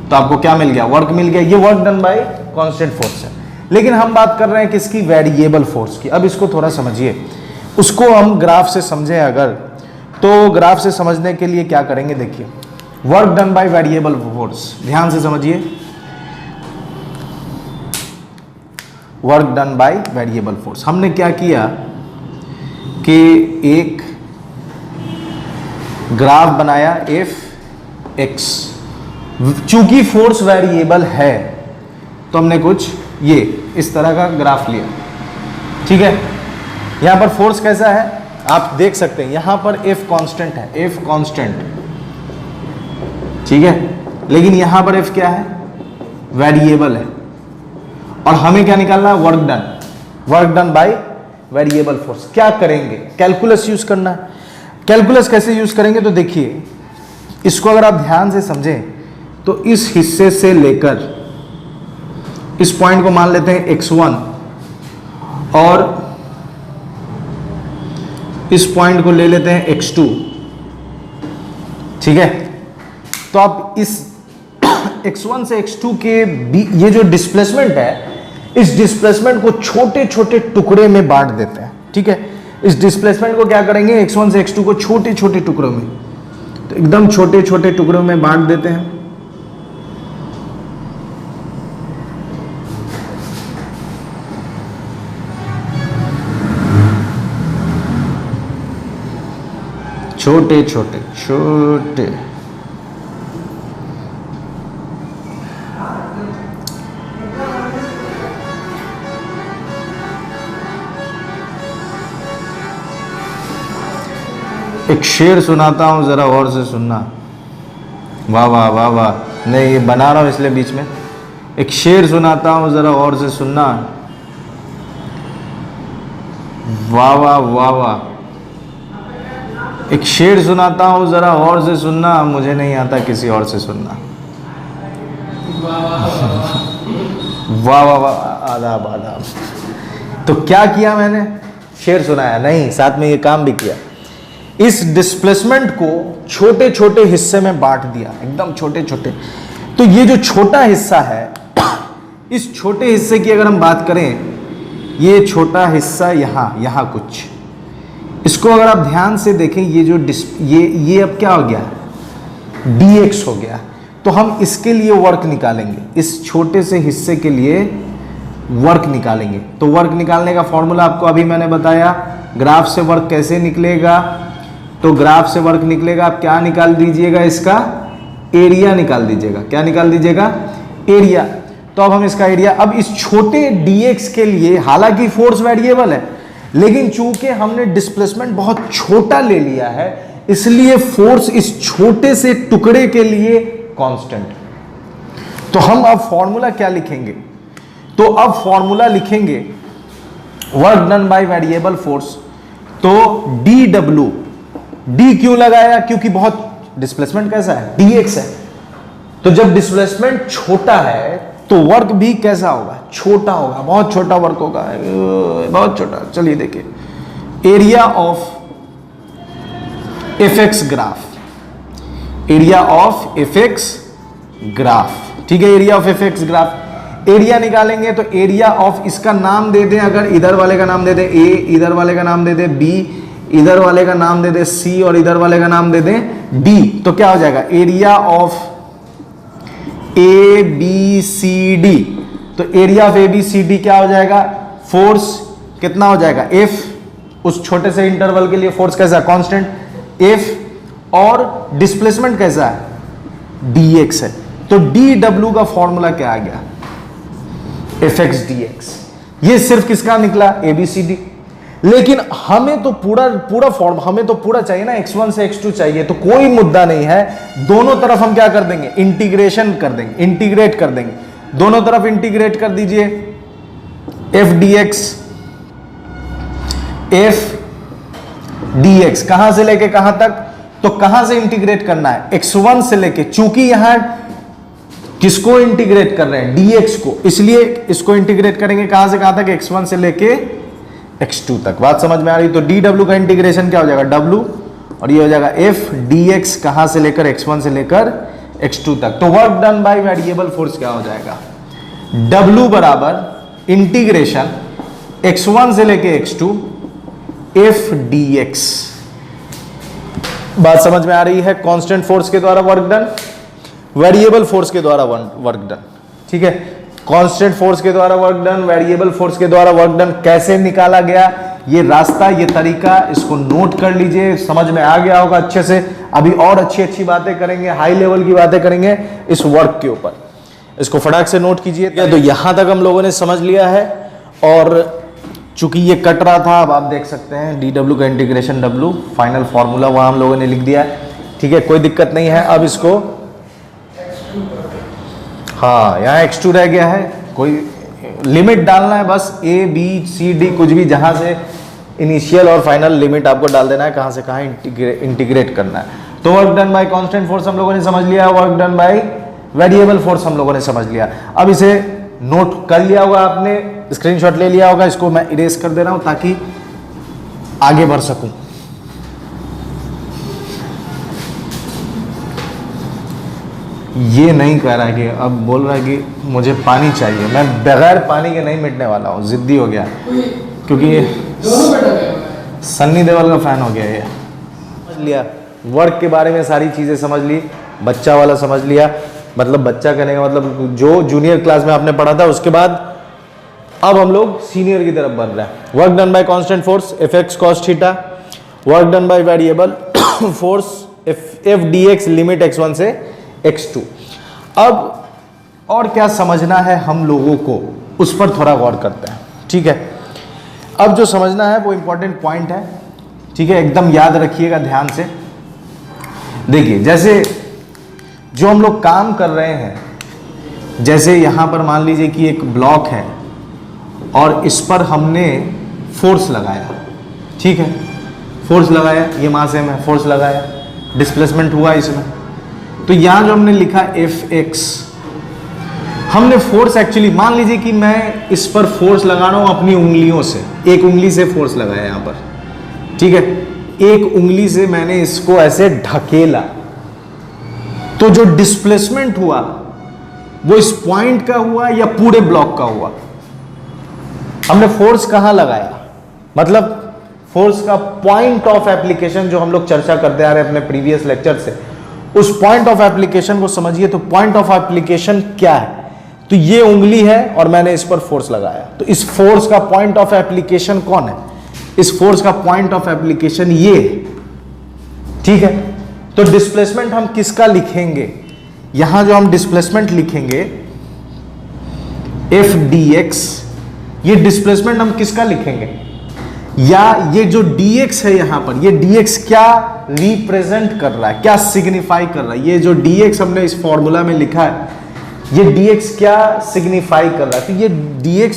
Speaker 1: तो आपको क्या मिल गया, वर्क मिल गया। ये work done by constant force है। लेकिन हम बात कर रहे हैं किसकी, वेरिएबल फोर्स की। अब इसको थोड़ा समझिए, उसको हम ग्राफ से समझें अगर, तो ग्राफ से समझने के लिए क्या करेंगे, देखिए, work done by variable force, ध्यान से समझिए, work done by variable force. हमने क्या किया कि एक ग्राफ बनाया एफ एक्स, चूंकि फोर्स वेरिएबल है तो हमने कुछ ये इस तरह का ग्राफ लिया, ठीक है। यहां पर फोर्स कैसा है आप देख सकते हैं, यहां पर एफ कांस्टेंट है, एफ कांस्टेंट, ठीक है, लेकिन यहां पर एफ क्या है, वेरिएबल है, और हमें क्या निकालना है, work done, work done by variable force. क्या करेंगे, कैलकुलस यूज करना है। कैलकुलस कैसे यूज करेंगे, तो देखिए, इसको अगर आप ध्यान से समझें तो इस हिस्से से लेकर इस पॉइंट को मान लेते हैं x1 और इस पॉइंट को ले लेते हैं x2, ठीक है। तो आप इस x1 से x2 के ये जो डिस्प्लेसमेंट है, इस डिस्प्लेसमेंट को छोटे छोटे टुकड़े में बांट देते हैं, ठीक है। इस डिस्प्लेसमेंट को क्या करेंगे, x1 से x2 को छोटे छोटे टुकड़ों में, तो एकदम छोटे छोटे टुकड़ों में बांट देते हैं। छोटे छोटे छोटे, एक शेर सुनाता हूं, जरा और से सुनना। वाह वाह वाह वाह, नहीं ये बना रहा हूं इसलिए बीच में। एक शेर सुनाता हूं, जरा और से सुनना। वाह वाह वाह वाह, एक शेर सुनाता हूं, जरा और से सुनना, मुझे नहीं आता किसी और से सुनना। वाह वाह वाह, आदाब आदाब। तो क्या किया मैंने, शेर सुनाया नहीं, साथ में ये काम भी किया। इस डिस्प्लेसमेंट को छोटे छोटे हिस्से में बांट दिया, एकदम छोटे छोटे। तो ये जो छोटा हिस्सा है, इस छोटे हिस्से की अगर हम बात करें, ये छोटा हिस्सा यहाँ कुछ, इसको अगर आप ध्यान से देखें, ये जो ये अब क्या हो गया, dx हो गया। तो हम इसके लिए वर्क निकालेंगे, इस छोटे से हिस्से के लिए वर्क निकालेंगे। तो वर्क निकालने का फॉर्मूला आपको अभी मैंने बताया। ग्राफ से वर्क कैसे निकलेगा, तो ग्राफ से वर्क निकलेगा, आप क्या निकाल दीजिएगा, इसका एरिया निकाल दीजिएगा। क्या निकाल दीजिएगा, एरिया। तो अब हम इसका एरिया, अब इस छोटे dx के लिए, हालांकि फोर्स वेरिएबल है, लेकिन चूंकि हमने डिस्प्लेसमेंट बहुत छोटा ले लिया है, इसलिए फोर्स इस छोटे से टुकड़े के लिए कांस्टेंट। तो हम अब फॉर्मूला क्या लिखेंगे, तो अब फॉर्मूला लिखेंगे work done by variable force. तो dw, d क्यों लगाया, क्योंकि बहुत डिस्प्लेसमेंट कैसा है, dx है। तो जब डिस्प्लेसमेंट छोटा है तो वर्क भी कैसा होगा, छोटा होगा, बहुत छोटा वर्क होगा, बहुत छोटा। चलिए देखिए, area of F X graph, area of F X graph, ठीक है, area of F X graph. Area निकालेंगे तो एरिया ऑफ, इसका नाम दे दें, अगर इधर वाले का नाम दे दें a, इधर वाले का नाम दे दें b, इधर वाले का नाम दे दें c और इधर वाले का नाम दे दें d, तो क्या हो जाएगा, area of A B C D, तो area of A B C D क्या हो जाएगा, फोर्स कितना हो जाएगा, एफ, उस छोटे से इंटरवल के लिए फोर्स कैसा है, कांस्टेंट एफ, और डिस्प्लेसमेंट कैसा है, dx है। तो dw का फॉर्मूला क्या आ गया, fx dx। ये सिर्फ किसका निकला, ABCD। लेकिन हमें तो पूरा फॉर्म, हमें तो पूरा चाहिए ना, x1 से x2 चाहिए, तो कोई मुद्दा नहीं है, दोनों तरफ हम क्या कर देंगे, इंटीग्रेशन कर देंगे, इंटीग्रेट कर देंगे, दोनों तरफ इंटीग्रेट कर दीजिए, f dx, f dx, कहां से लेके कहां तक, तो कहां से इंटीग्रेट करना है, x1 से लेके, चूंकि यहां किसको इंटीग्रेट कर रहे हैं, dx को, इसलिए इसको इंटीग्रेट करेंगे कहां से कहां तक, x1 से लेके x2 तक। बात समझ में आ रही, तो dw का इंटीग्रेशन क्या हो जाएगा, w, और ये हो जाएगा f dx, कहां से लेकर, x1 से लेकर x2 तक। तो work done by variable force क्या हो जाएगा, w बराबर इंटीग्रेशन x1 से लेके x2 f dx। बात समझ में आ रही है, कांस्टेंट फोर्स के द्वारा वर्क डन, वेरिएबल फोर्स के द्वारा वर्क डन, ठीक है, कांस्टेंट फोर्स के द्वारा वर्क डन, वेरिएबल फोर्स के द्वारा वर्क डन, कैसे निकाला गया, ये रास्ता, ये तरीका, इसको नोट कर लीजिए, समझ में आ गया होगा अच्छे से। अभी और अच्छी बातें करेंगे, हाई लेवल की बातें करेंगे इस वर्क के ऊपर, इसको फटाक से नोट कीजिए। तो यहां तक हम लोगों ने समझ लिया है, और चूंकि ये कट रहा था, अब आप देख सकते हैं dw का इंटीग्रेशन w, फाइनल फॉर्मूला वहां हम लोगों ने लिख दिया है, ठीक है, कोई दिक्कत नहीं है। अब इसको, हाँ यहाँ x2 रह गया है, कोई लिमिट डालना है बस, a b c d कुछ भी, जहां से इनिशियल और फाइनल लिमिट आपको डाल देना है, कहां से कहां इंटीग्रेट करना है। तो work done by constant force हम लोगों ने समझ लिया, work done by variable force हम लोगों ने समझ लिया। अब इसे नोट कर लिया होगा आपने, स्क्रीनशॉट ले लिया होगा, इसको मैं इरेज कर दे रहा हूं ताकि आगे बढ़ सकूं। ये नहीं कह रहा है कि, अब बोल रहा है कि मुझे पानी चाहिए, मैं बगैर पानी के नहीं मिटने वाला हूँ, जिद्दी हो गया, क्योंकि ये सन्नी देओल का फैन हो गया। ये समझ लिया, वर्क के बारे में सारी चीज़ें समझ ली, बच्चा वाला समझ लिया, मतलब बच्चा कहने का मतलब जो जूनियर क्लास में आपने पढ़ा था, उसके बाद अब हम लोग सीनियर की तरफ बढ़ रहे हैं। Work done by constant force fx cos theta, work done by variable force f dx limit x1 से x2। अब और क्या समझना है हम लोगों को, उस पर थोड़ा गौर करते हैं, ठीक है। अब जो समझना है वो इंपॉर्टेंट पॉइंट है, ठीक है, एकदम याद रखिएगा ध्यान से। देखिए, जैसे जो हम लोग काम कर रहे हैं, जैसे यहां पर मान लीजिए कि एक ब्लॉक है और इस पर हमने फोर्स लगाया, ठीक है, फोर्स लगाया, ये मास है, फोर्स लगाया, डिस्प्लेसमेंट हुआ इसमें। तो यहां जो हमने लिखा Fx, हमने फोर्स एक्चुअली, मान लीजिए कि मैं इस पर फोर्स लगा रहा हूं अपनी उंगलियों से, एक उंगली से फोर्स लगाया यहां पर, ठीक है, एक उंगली से मैंने इसको ऐसे ढकेला, तो जो डिस्प्लेसमेंट हुआ वो इस पॉइंट का हुआ या पूरे ब्लॉक का हुआ। हमने फोर्स कहां लगाया, मतलब फोर्स का पॉइंट ऑफ एप्लीकेशन जो हम लोग चर्चा करते आ रहे हैं अपने प्रीवियस लेक्चर से, उस पॉइंट ऑफ एप्लीकेशन को समझिए। तो पॉइंट ऑफ एप्लीकेशन क्या है, तो ये उंगली है और मैंने इस पर फोर्स लगाया, तो इस फोर्स का पॉइंट ऑफ एप्लीकेशन कौन है, इस फोर्स का पॉइंट ऑफ एप्लीकेशन ये है, ठीक है। तो डिस्प्लेसमेंट हम किसका लिखेंगे, यहां जो हम डिस्प्लेसमेंट लिखेंगे F dx, ये डिस्प्लेसमेंट हम किसका लिखेंगे, या ये जो dx है यहां पर, ये dx क्या रिप्रेजेंट कर रहा है, क्या सिग्निफाई कर रहा है, ये जो dx हमने इस फॉर्मूला में लिखा है, ये dx क्या सिग्निफाई कर रहा है। तो ये dx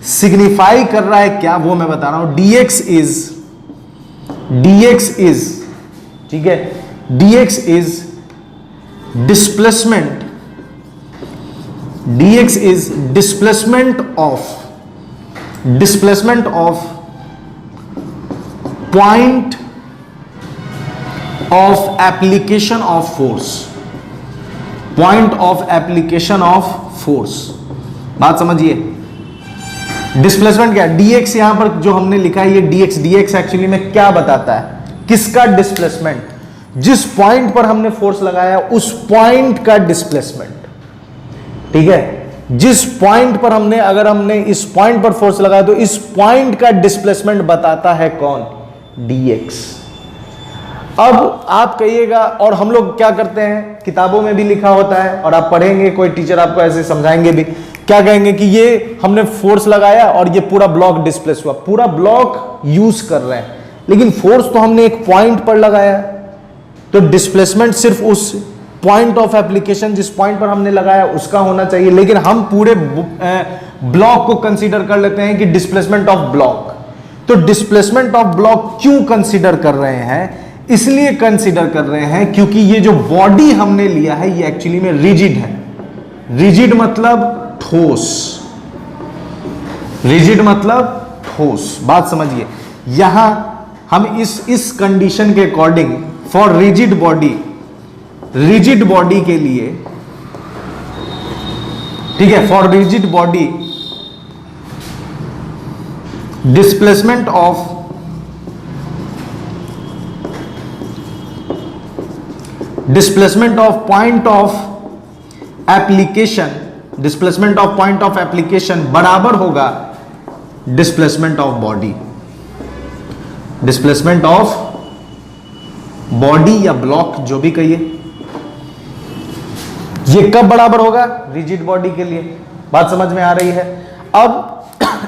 Speaker 1: सिग्निफाई कर रहा है क्या, वो मैं बता रहा हूं। dx इज, ठीक है, dx is displacement, dx is displacement of point of application of force, point of application of force. बात समझिए, डिस्प्लेसमेंट क्या है, dx यहां पर जो हमने लिखा है, ये dx एक्चुअली में क्या बताता है, किसका डिस्प्लेसमेंट, जिस पॉइंट पर हमने फोर्स लगाया उस पॉइंट का डिस्प्लेसमेंट, ठीक है, जिस पॉइंट पर अगर हमने इस पॉइंट पर फोर्स लगाया तो इस पॉइंट का डिस्प्लेसमेंट बताता है कौन, dx। अब आप कहिएगा, और हम लोग क्या करते हैं, किताबों में भी लिखा होता है और आप पढ़ेंगे, कोई टीचर आपको ऐसे समझाएंगे भी, क्या कहेंगे कि ये हमने फोर्स लगाया और ये पूरा ब्लॉक डिस्प्लेस हुआ, पूरा ब्लॉक यूज कर रहे हैं, लेकिन फोर्स तो हमने एक पॉइंट पर लगाया, तो डिस्प्लेसमेंट सिर्फ उस पॉइंट ऑफ एप्लीकेशन जिस पॉइंट पर हमने लगाया उसका होना चाहिए, लेकिन हम पूरे ब्लॉक को कंसीडर कर लेते हैं कि डिस्प्लेसमेंट ऑफ ब्लॉक। तो डिस्प्लेसमेंट ऑफ ब्लॉक क्यों कंसीडर कर रहे हैं, इसलिए कंसीडर कर रहे हैं क्योंकि ये जो बॉडी हमने लिया है ये एक्चुअली में रिजिड है। रिजिड मतलब ठोस, रिजिड मतलब ठोस, बात समझिए। यहां हम इस कंडीशन के अकॉर्डिंग फॉर रिजिड बॉडी के लिए, ठीक है, for rigid body displacement of point of application बराबर होगा डिस्प्लेसमेंट ऑफ बॉडी या ब्लॉक, जो भी कहिए। ये कब बराबर होगा, रिजिड बॉडी के लिए। बात समझ में आ रही है। अब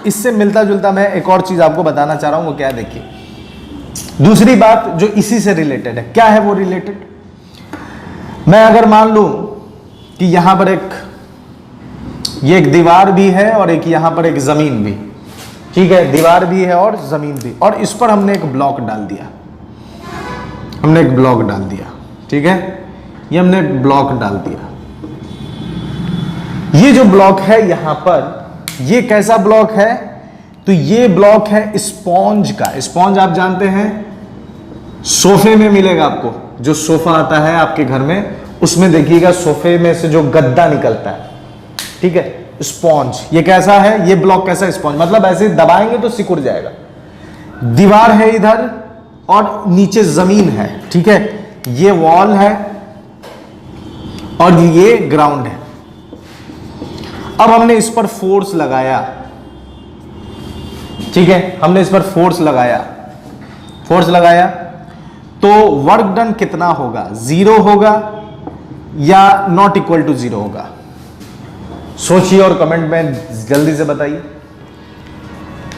Speaker 1: इससे मिलता जुलता मैं एक और चीज आपको बताना चाह रहा हूं, वो क्या है, देखिए दूसरी बात जो इसी से रिलेटेड है। क्या है वो रिलेटेड, मैं अगर मान लूं कि यहां पर ये एक दीवार भी है और एक यहां पर एक जमीन भी, ठीक है, दीवार भी है और जमीन भी, और इस पर हमने एक ब्लॉक डाल दिया, ठीक है, ये हमने एक ब्लॉक डाल दिया। ये जो ब्लॉक है यहां पर, ये कैसा ब्लॉक है, तो ये ब्लॉक है स्पॉन्ज का। स्पॉन्ज आप जानते हैं, सोफे में मिलेगा आपको, जो सोफा आता है आपके घर में, उसमें देखिएगा सोफे में से जो गद्दा निकलता है, ठीक है, स्पॉन्ज। ये कैसा है, ये ब्लॉक कैसा, स्पॉन्ज, मतलब ऐसे दबाएंगे तो सिकुड़ जाएगा। दीवार है इधर और नीचे जमीन है, ठीक है, ये वॉल है और ये ग्राउंड है। अब हमने इस पर फोर्स लगाया, ठीक है, हमने इस पर फोर्स लगाया तो वर्क डन कितना होगा, 0 होगा या नॉट इक्वल टू 0 होगा। सोचिए और कमेंट में जल्दी से बताइए।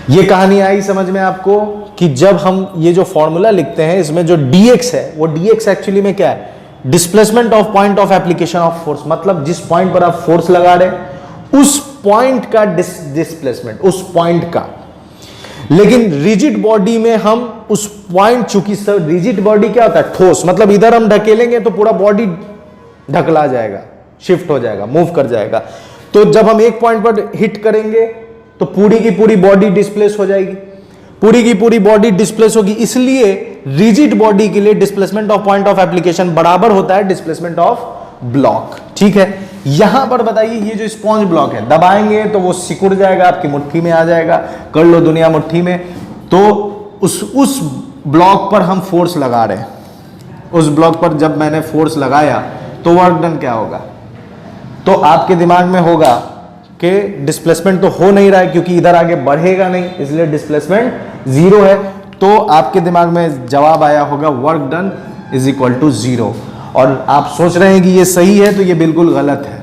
Speaker 1: ये कहानी आई समझ में आपको कि जब हम ये जो फॉर्मूला लिखते हैं इसमें जो dx है, वो dx एक्चुअली में क्या है, displacement of point of application of force, मतलब जिस पॉइंट पर आप फोर्स लगा रहे हैं उस पॉइंट का डिस्प्लेसमेंट, उस पॉइंट का। लेकिन रिजिड बॉडी में हम उस पॉइंट, चूंकि सर रिजिड बॉडी क्या होता है, ठोस, मतलब इधर हम ढकेलेंगे तो पूरा बॉडी ढकला जाएगा, शिफ्ट हो जाएगा, मूव कर जाएगा। तो जब हम एक पॉइंट पर हिट करेंगे तो पूरी की पूरी बॉडी डिस्प्लेस हो जाएगी, पूरी की पूरी बॉडी डिस्प्लेस होगी। इसलिए रिजिड बॉडी के लिए displacement of point of application बराबर होता है डिस्प्लेसमेंट ऑफ ब्लॉक, ठीक है। यहां पर बताइए ये जो स्पॉन्ज ब्लॉक है, दबाएंगे तो वो सिकुड़ जाएगा, आपकी मुट्ठी में आ जाएगा, कर लो दुनिया मुट्ठी में। तो उस ब्लॉक पर हम फोर्स लगा रहे हैं, उस ब्लॉक पर जब मैंने फोर्स लगाया तो वर्क डन क्या होगा, तो आपके दिमाग में होगा कि डिस्प्लेसमेंट तो हो नहीं रहा है क्योंकि इधर आगे बढ़ेगा नहीं, इसलिए डिस्प्लेसमेंट 0 है। तो आपके दिमाग में जवाब आया होगा work done is equal to 0। और आप सोच रहे हैं कि ये सही है, तो ये बिल्कुल गलत है।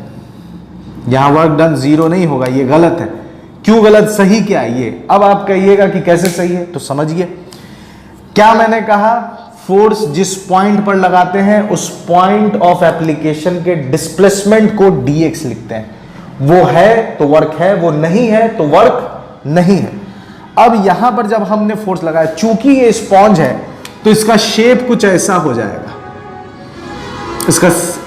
Speaker 1: यहां वर्क डन 0 नहीं होगा, ये गलत है। क्यों गलत, सही क्या है ये, अब आप कहिएगा कि कैसे सही है, तो समझिए। क्या मैंने कहा, फोर्स जिस पॉइंट पर लगाते हैं उस पॉइंट ऑफ एप्लीकेशन के डिस्प्लेसमेंट को dx लिखते हैं। वो है तो वर्क है, वो नहीं है तो वर्क नहीं है। अब यहां पर जब हमने फोर्स लगाया, चूंकि ये स्पॉन्ज है तो इसका शेप कुछ ऐसा हो जाएगा,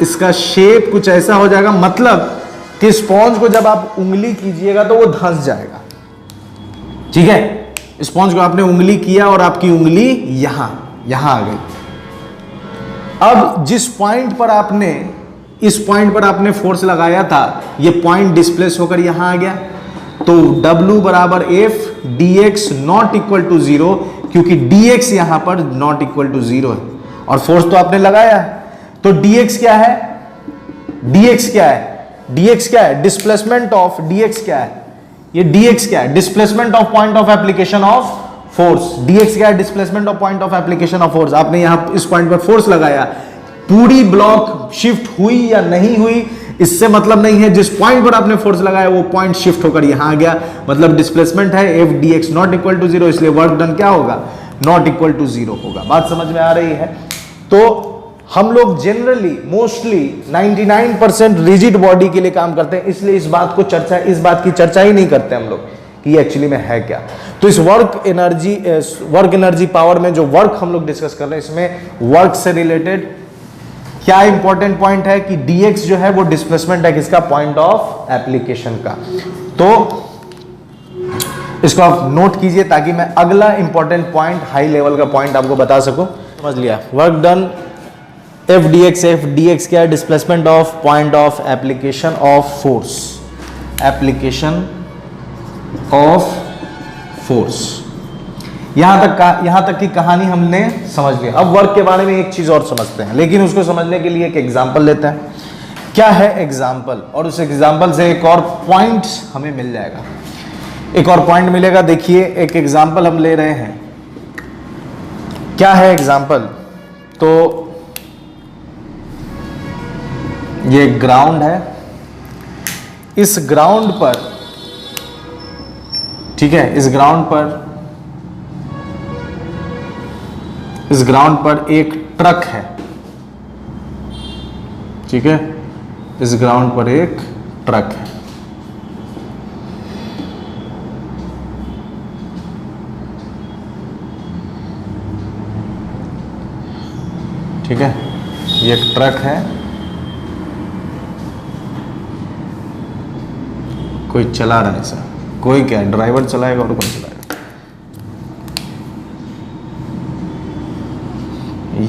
Speaker 1: इसका शेप कुछ ऐसा हो जाएगा, मतलब कि स्पॉन्ज को जब आप उंगली कीजिएगा तो वो धंस जाएगा, ठीक है। स्पॉन्ज को आपने उंगली किया और आपकी उंगली यहां आ गई। अब जिस पॉइंट पर आपने, इस पॉइंट पर आपने फोर्स लगाया था, ये पॉइंट डिस्प्लेस होकर यहां आ गया, तो W बराबर F dx not equal to 0, क्योंकि dx यहां पर नॉट इक्वल टू 0 है और फोर्स तो आपने लगाया है। तो dx क्या है, dx क्या है, dx क्या है, डिस्प्लेसमेंट ऑफ, dx क्या है, ये dx क्या है, displacement of point of application of force. dx क्या है, displacement of point of application of force. आपने यहां इस पॉइंट पर फोर्स लगाया, पूरी ब्लॉक शिफ्ट हुई या नहीं हुई इससे मतलब नहीं है, जिस पॉइंट पर आपने फोर्स लगाया वो पॉइंट शिफ्ट होकर यहां आ गया, मतलब डिस्प्लेसमेंट है। F D X not equal to zero, इसलिए वर्क डन क्या होगा, नॉट इक्वल टू जीरो होगा। बात समझ में आ रही है। तो हम लोग जनरली मोस्टली 99% रिजिड बॉडी के लिए काम करते हैं, इसलिए इस बात की चर्चा ही नहीं करते हम लोग कि ये एक्चुअली में है क्या। तो इस वर्क एनर्जी पावर में जो वर्क हम लोग डिस्कस कर रहे हैं, इसमें वर्क से रिलेटेड क्या इंपॉर्टेंट पॉइंट है कि dx जो है वो डिस्प्लेसमेंट है किसका, पॉइंट ऑफ एप्लीकेशन का। तो इसको आप नोट कीजिए ताकि मैं अगला इंपॉर्टेंट पॉइंट, हाई लेवल का पॉइंट आपको बता सकूं। समझ लिया, work done F D x क्या है, displacement of point of application of force, application of force. यहां तक की कहानी हमने समझ लिया। अब वर्क के बारे में एक चीज और समझते हैं, लेकिन उसको समझने के लिए एक एग्जांपल लेते हैं। क्या है एग्जांपल, और उस एग्जांपल से एक और पॉइंट हमें मिल जाएगा, एक और पॉइंट मिलेगा। देखिए एक एग्जांपल हम ले रहे हैं। क्या है एग्जांपल, तो ये ग्राउंड है, इस ग्राउंड पर, ठीक है, इस ग्राउंड पर एक ट्रक है, ठीक है, इस ग्राउंड पर एक ट्रक है। ठीक है, ये एक ट्रक है, कोई चला रहा है सर, कोई क्या, ड्राइवर चलाएगा और कौन चलाएगा,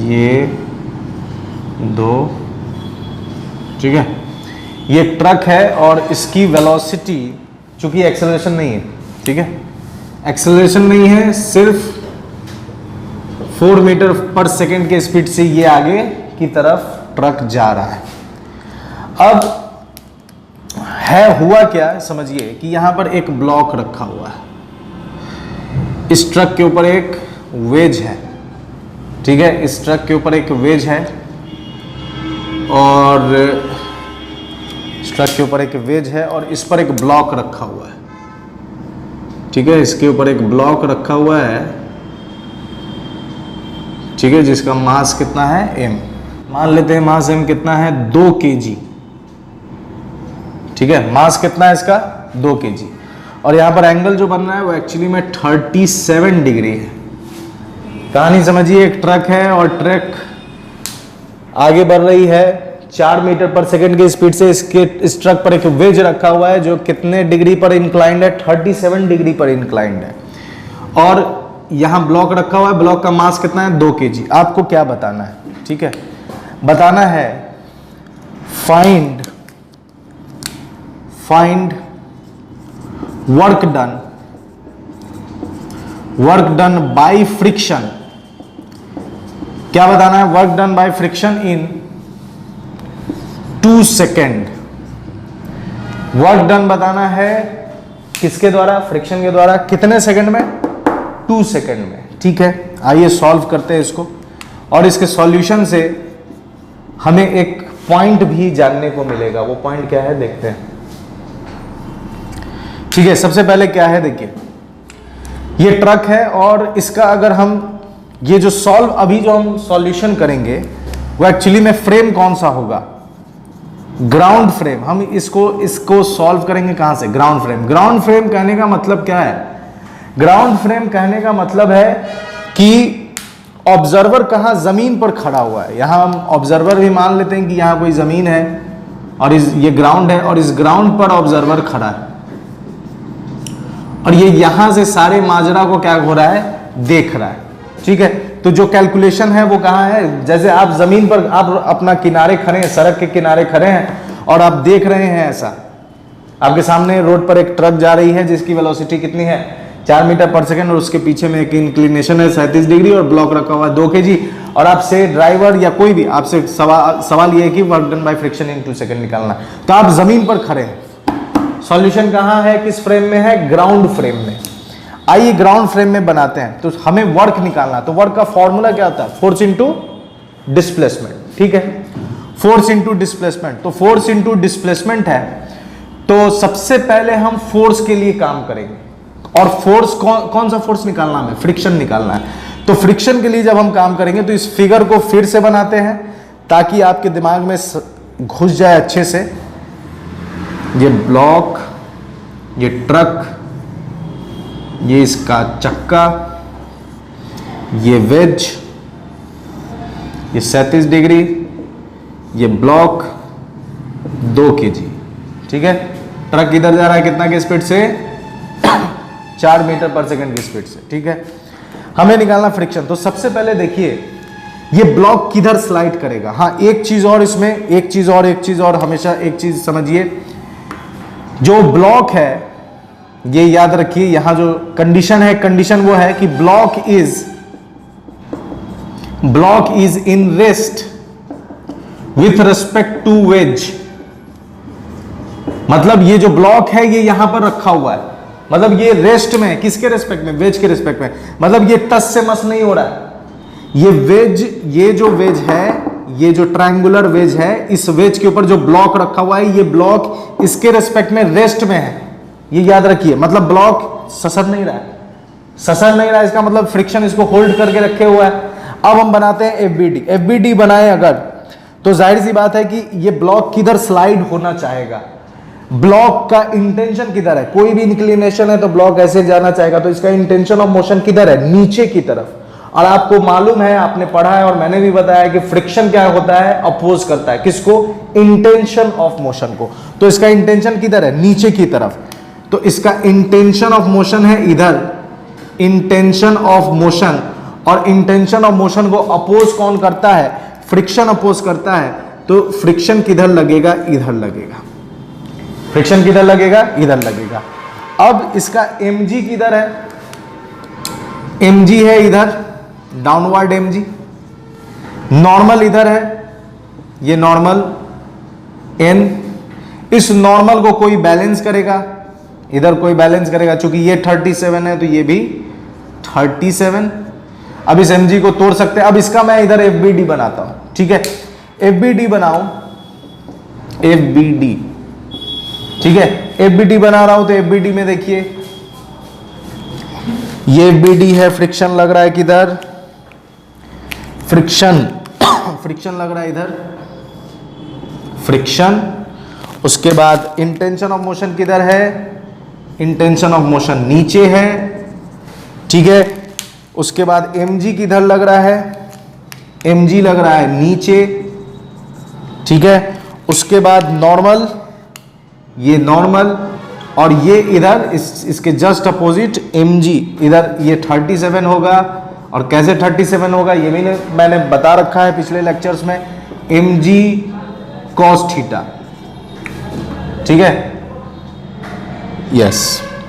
Speaker 1: ये दो, ठीक है, ये ट्रक है और इसकी वेलोसिटी, चूंकि एक्सेलरेशन नहीं है, ठीक है, एक्सेलरेशन नहीं है, सिर्फ 4 मीटर पर सेकेंड के स्पीड से ये आगे की तरफ ट्रक जा रहा है। अब हुआ क्या, समझिए कि यहां पर एक ब्लॉक रखा हुआ है, इस ट्रक के ऊपर एक वेज है, ठीक है, इस ट्रक के ऊपर एक वेज है, और इस ट्रक के ऊपर एक वेज है और इस पर एक ब्लॉक रखा हुआ है, ठीक है, इसके ऊपर एक ब्लॉक रखा हुआ है, ठीक है, जिसका मास कितना है, m, मान लेते हैं मास m कितना है, 2 kg, ठीक है, मास कितना है इसका, 2 kg, और यहां पर एंगल जो बन रहा है वो एक्चुअली में 37 डिग्री है। कहानी समझिए, एक ट्रक है और ट्रक आगे बढ़ रही है 4 मीटर पर सेकंड की स्पीड से, इस ट्रक पर एक वेज रखा हुआ है जो कितने डिग्री पर इंक्लाइंड है, 37 डिग्री पर इंक्लाइंड है, और यहां ब्लॉक रखा हुआ है, ब्लॉक का मास कितना है, 2 kg। आपको क्या बताना है, ठीक है, बताना है find work done by friction. क्या बताना है, work done by friction in 2 second. Work done बताना है किसके द्वारा, फ्रिक्शन के द्वारा, कितने सेकंड में, 2 सेकंड में, ठीक है। आइए सॉल्व करते हैं इसको, और इसके सॉल्यूशन से हमें एक पॉइंट भी जानने को मिलेगा। वो पॉइंट क्या है देखते हैं, ठीक है। सबसे पहले क्या है, देखिए ये ट्रक है और इसका अगर हम ये जो अभी जो हम सॉल्यूशन करेंगे वो एक्चुअली में फ्रेम कौन सा होगा, ग्राउंड फ्रेम। हम इसको सॉल्व करेंगे कहां से, ग्राउंड फ्रेम। ग्राउंड फ्रेम कहने का मतलब क्या है, ग्राउंड फ्रेम कहने का मतलब है कि ऑब्जर्वर कहां, जमीन पर खड़ा हुआ है। यहां हम ऑब्जर्वर भी मान लेते हैं कि यहां कोई जमीन है और ये ग्राउंड है, और इस ग्राउंड पर ऑब्जर्वर खड़ा है, और ये यहां से सारे माजरा को क्या हो रहा है, देख रहा है, ठीक है। तो जो कैलकुलेशन है वो कहां है, जैसे आप जमीन पर, आप अपना किनारे खड़े हैं, सड़क के किनारे खड़े हैं और आप देख रहे हैं, ऐसा आपके सामने रोड पर एक ट्रक जा रही है जिसकी वेलोसिटी कितनी है, 4 मीटर पर सेकेंड, और उसके पीछे में एक इंक्लिनेशन है 37 डिग्री, और ब्लॉक रखा हुआ है 2 kg, और आपसे ड्राइवर या कोई भी आपसे सवाल ये है कि work done by friction in 2 second निकालना, तो आप जमीन पर खड़े हैं। सॉल्यूशन कहाँ है, किस फ्रेम में है, ग्राउंड फ्रेम में। आइए ग्राउंड फ्रेम में बनाते हैं, तो हमें वर्क निकालना, तो वर्क का फॉर्मूला क्या होता है, फोर्स इंटू डिस्प्लेसमेंट, ठीक है, फोर्स इंटू डिस्प्लेसमेंट। तो फोर्स इंटू डिस्प्लेसमेंट है, तो सबसे पहले हम फोर्स के लिए काम करेंगे, और फोर्स कौन सा फोर्स निकालना है, फ्रिक्शन निकालना है। तो फ्रिक्शन के लिए जब हम काम करेंगे तो इस फिगर को फिर से बनाते हैं ताकि आपके दिमाग में घुस जाए अच्छे से। ये ब्लॉक, ये ट्रक, ये इसका चक्का, ये वेज, ये 37 डिग्री, ये ब्लॉक 2 kg, ठीक है। ट्रक इधर जा रहा है कितना की स्पीड से, 4 मीटर पर सेकंड की स्पीड से, ठीक है। हमें निकालना फ्रिक्शन, तो सबसे पहले देखिए ये ब्लॉक किधर स्लाइड करेगा। हाँ, एक चीज और इसमें, एक चीज और हमेशा एक चीज समझिए, जो ब्लॉक है ये याद रखिए, यहां जो कंडीशन है, कंडीशन वो है कि block is in rest with respect to wedge. मतलब ये जो ब्लॉक है ये यहां पर रखा हुआ है, मतलब ये रेस्ट में, किसके रेस्पेक्ट में, वेज के रेस्पेक्ट में, मतलब ये टच से मस नहीं हो रहा है। ये वेज, ये जो वेज है, ये जो ट्रायंगुलर वेज है, इस वेज के ऊपर जो ब्लॉक रखा हुआ है, ये ब्लॉक इसके रेस्पेक्ट में रेस्ट में है, ये याद रखिए। मतलब ब्लॉक ससर नहीं रहा है, इसका मतलब फ्रिक्शन इसको होल्ड करके रखे हुआ है। अब हम बनाते हैं एफबीडी बनाए अगर, तो जाहिर सी बात है कि ये ब्लॉक किधर स्लाइड होना चाहेगा, ब्लॉक का इंटेंशन किधर है, कोई भी इंक्लिनेशन है तो ब्लॉक ऐसे जाना चाहेगा, तो इसका इंटेंशन ऑफ मोशन किधर है, नीचे की तरफ। और आपको मालूम है, आपने पढ़ा है और मैंने भी बताया कि फ्रिक्शन क्या होता है, अपोज करता है किसको, इंटेंशन ऑफ मोशन को। तो इसका इंटेंशन किधर है, नीचे की तरफ, तो इसका इंटेंशन ऑफ मोशन है इधर, इंटेंशन ऑफ मोशन, और इंटेंशन ऑफ मोशन को अपोज कौन करता है, फ्रिक्शन अपोज करता है। तो फ्रिक्शन किधर लगेगा, इधर लगेगा, फ्रिक्शन किधर लगेगा, इधर लगेगा। अब इसका mg किधर है, mg है इधर, डाउनवर्ड mg, नॉर्मल इधर है, ये नॉर्मल n, इस नॉर्मल को कोई बैलेंस करेगा, इधर कोई बैलेंस करेगा, चूंकि ये 37 है तो ये भी 37। अब इस mg को तोड़ सकते हैं। अब इसका मैं इधर fbd बनाता हूं, ठीक है, fbd बनाऊं, fbd, ठीक है, fbd बना रहा हूं, तो fbd में देखिए ये fbd है, फ्रिक्शन लग रहा है किधर, फ्रिक्शन लग रहा है इधर, फ्रिक्शन। उसके बाद इंटेंशन ऑफ मोशन किधर है, इंटेंशन ऑफ मोशन नीचे है, ठीक है। उसके बाद mg किधर लग रहा है, mg लग रहा है नीचे, ठीक है। उसके बाद नॉर्मल, ये नॉर्मल, और ये इधर इसके जस्ट अपोजिट mg, इधर ये 37 होगा। और कैसे 37 होगा ये भी मैंने बता रखा है पिछले लेक्चर्स में, mg cos थीटा, ठीक है, यस,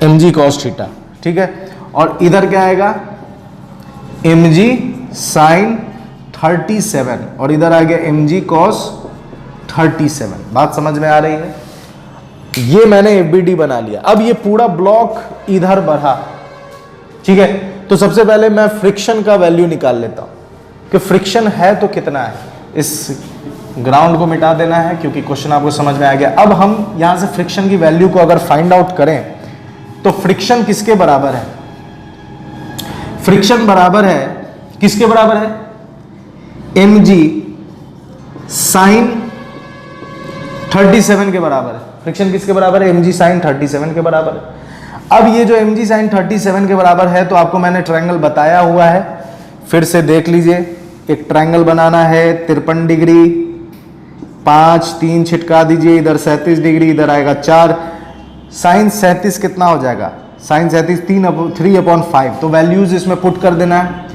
Speaker 1: mg cos थीटा, ठीक है। और इधर क्या आएगा, mg sin 37, और इधर आ गया mg cos 37। बात समझ में आ रही है, ये मैंने एफबीडी बना लिया। अब ये पूरा ब्लॉक इधर बढ़ा, ठीक है। तो सबसे पहले मैं फ्रिक्शन का वैल्यू निकाल लेता हूं कि फ्रिक्शन है तो कितना है। इस ग्राउंड को मिटा देना है क्योंकि क्वेश्चन आपको समझ में आ गया। अब हम यहां से फ्रिक्शन की वैल्यू को अगर फाइंड आउट करें तो फ्रिक्शन किसके बराबर है, फ्रिक्शन बराबर है, किसके बराबर है, mg sin 37 के बराबर है। फ्रिक्शन किसके बराबर है, mg sin 37 के बराबर है। अब ये जो mg sin 37 के बराबर है, तो आपको मैंने ट्रायंगल बताया हुआ है, फिर से देख लीजिए। एक ट्रायंगल बनाना है 53 डिग्री, 5 3 छिटका दीजिए, इधर 37 डिग्री, इधर आएगा 4, साइन 37 कितना हो जाएगा, साइन 37 3/5। तो वैल्यूज इसमें पुट कर देना है,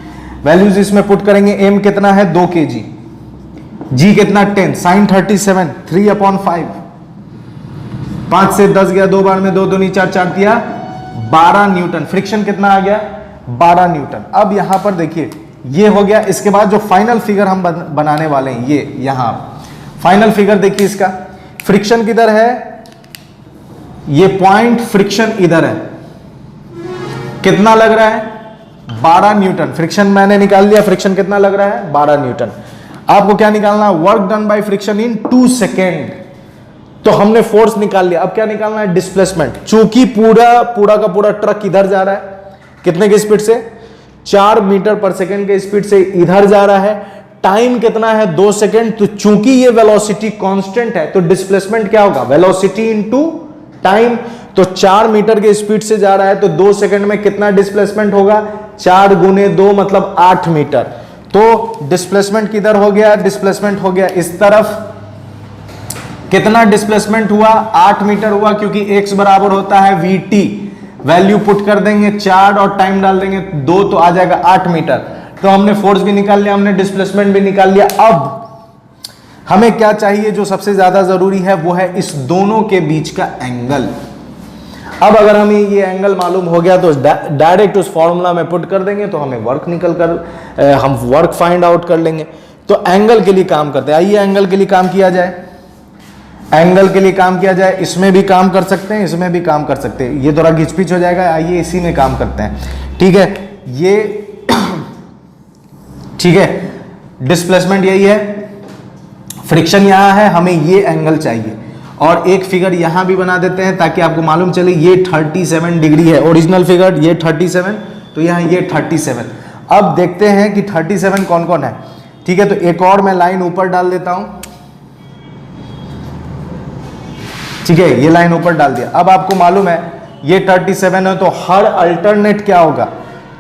Speaker 1: वैल्यूज इसमें पुट करेंगे। m कितना है 2 kg, g कितना 10, साइन 37 3/5, 5 से 10 गया, 2 बार में 2 दूनी 4, 4 दिया 12 न्यूटन। फ्रिक्शन कितना आ गया? 12 न्यूटन। अब यहां पर देखिए ये हो गया। इसके बाद जो फाइनल फिगर हम बनाने वाले हैं, ये यहां फाइनल फिगर देखिए इसका। फ्रिक्शन किधर है? ये पॉइंट फ्रिक्शन इधर है। कितना लग रहा है? 12 न्यूटन। फ्रिक्शन मैंने निकाल लिया। फ्रिक्शन कितना लग रहा है? 12 न्यूटन। आपको क्या निकालना है? Work done by friction in 2 second. तो हमने फोर्स निकाल लिया। अब क्या निकालना है? डिस्प्लेसमेंट। चूंकि पूरा का पूरा ट्रक इधर जा रहा है, कितने की स्पीड से? 4 मीटर पर सेकेंड के स्पीड से इधर जा रहा है। टाइम कितना है? 2 सेकेंड। तो चूंकि ये वेलोसिटी कांस्टेंट है, तो डिस्प्लेसमेंट क्या होगा? Velocity into time. तो 4 मीटर के स्पीड से जा रहा है, तो 2 सेकेंड में कितना डिस्प्लेसमेंट होगा? 4 गुने 2 मतलब 8 मीटर। तो डिस्प्लेसमेंट किधर हो गया? डिस्प्लेसमेंट हो गया इस तरफ। कितना डिस्प्लेसमेंट हुआ? 8 मीटर हुआ, क्योंकि x बराबर होता है vt। वैल्यू पुट कर देंगे 4 और टाइम डाल देंगे 2, तो आ जाएगा 8 मीटर। तो हमने फोर्स भी निकाल लिया, हमने डिस्प्लेसमेंट भी निकाल लिया। अब हमें क्या चाहिए? जो सबसे ज्यादा जरूरी है वो है इस दोनों के बीच का एंगल। अब अगर हमें ये एंगल मालूम हो गया तो डायरेक्ट उस फॉर्मूला में पुट कर देंगे, तो हमें वर्क निकल कर हम वर्क फाइंड आउट कर लेंगे। तो एंगल के लिए काम करते हैं। आइए एंगल के लिए काम किया जाए। एंगल के लिए काम किया जाए। इसमें भी काम कर सकते हैं, इसमें भी काम कर सकते हैं। ये थोड़ा घिचपिच हो जाएगा। आइए इसी में काम करते हैं। ठीक है, ये ठीक है, डिस्प्लेसमेंट यही है, फ्रिक्शन यहां है, हमें ये एंगल चाहिए। और एक फिगर यहां भी बना देते हैं ताकि आपको मालूम चले ये 37 डिग्री है। ओरिजिनल फिगर ये 37, तो यहां ये 37। अब देखते हैं कि 37 कौन कौन है। ठीक है, तो एक और मैं लाइन ऊपर डाल देता हूं। ठीक है, ये लाइन ऊपर डाल दिया। अब आपको मालूम है ये 37 है, तो हर अल्टरनेट क्या होगा?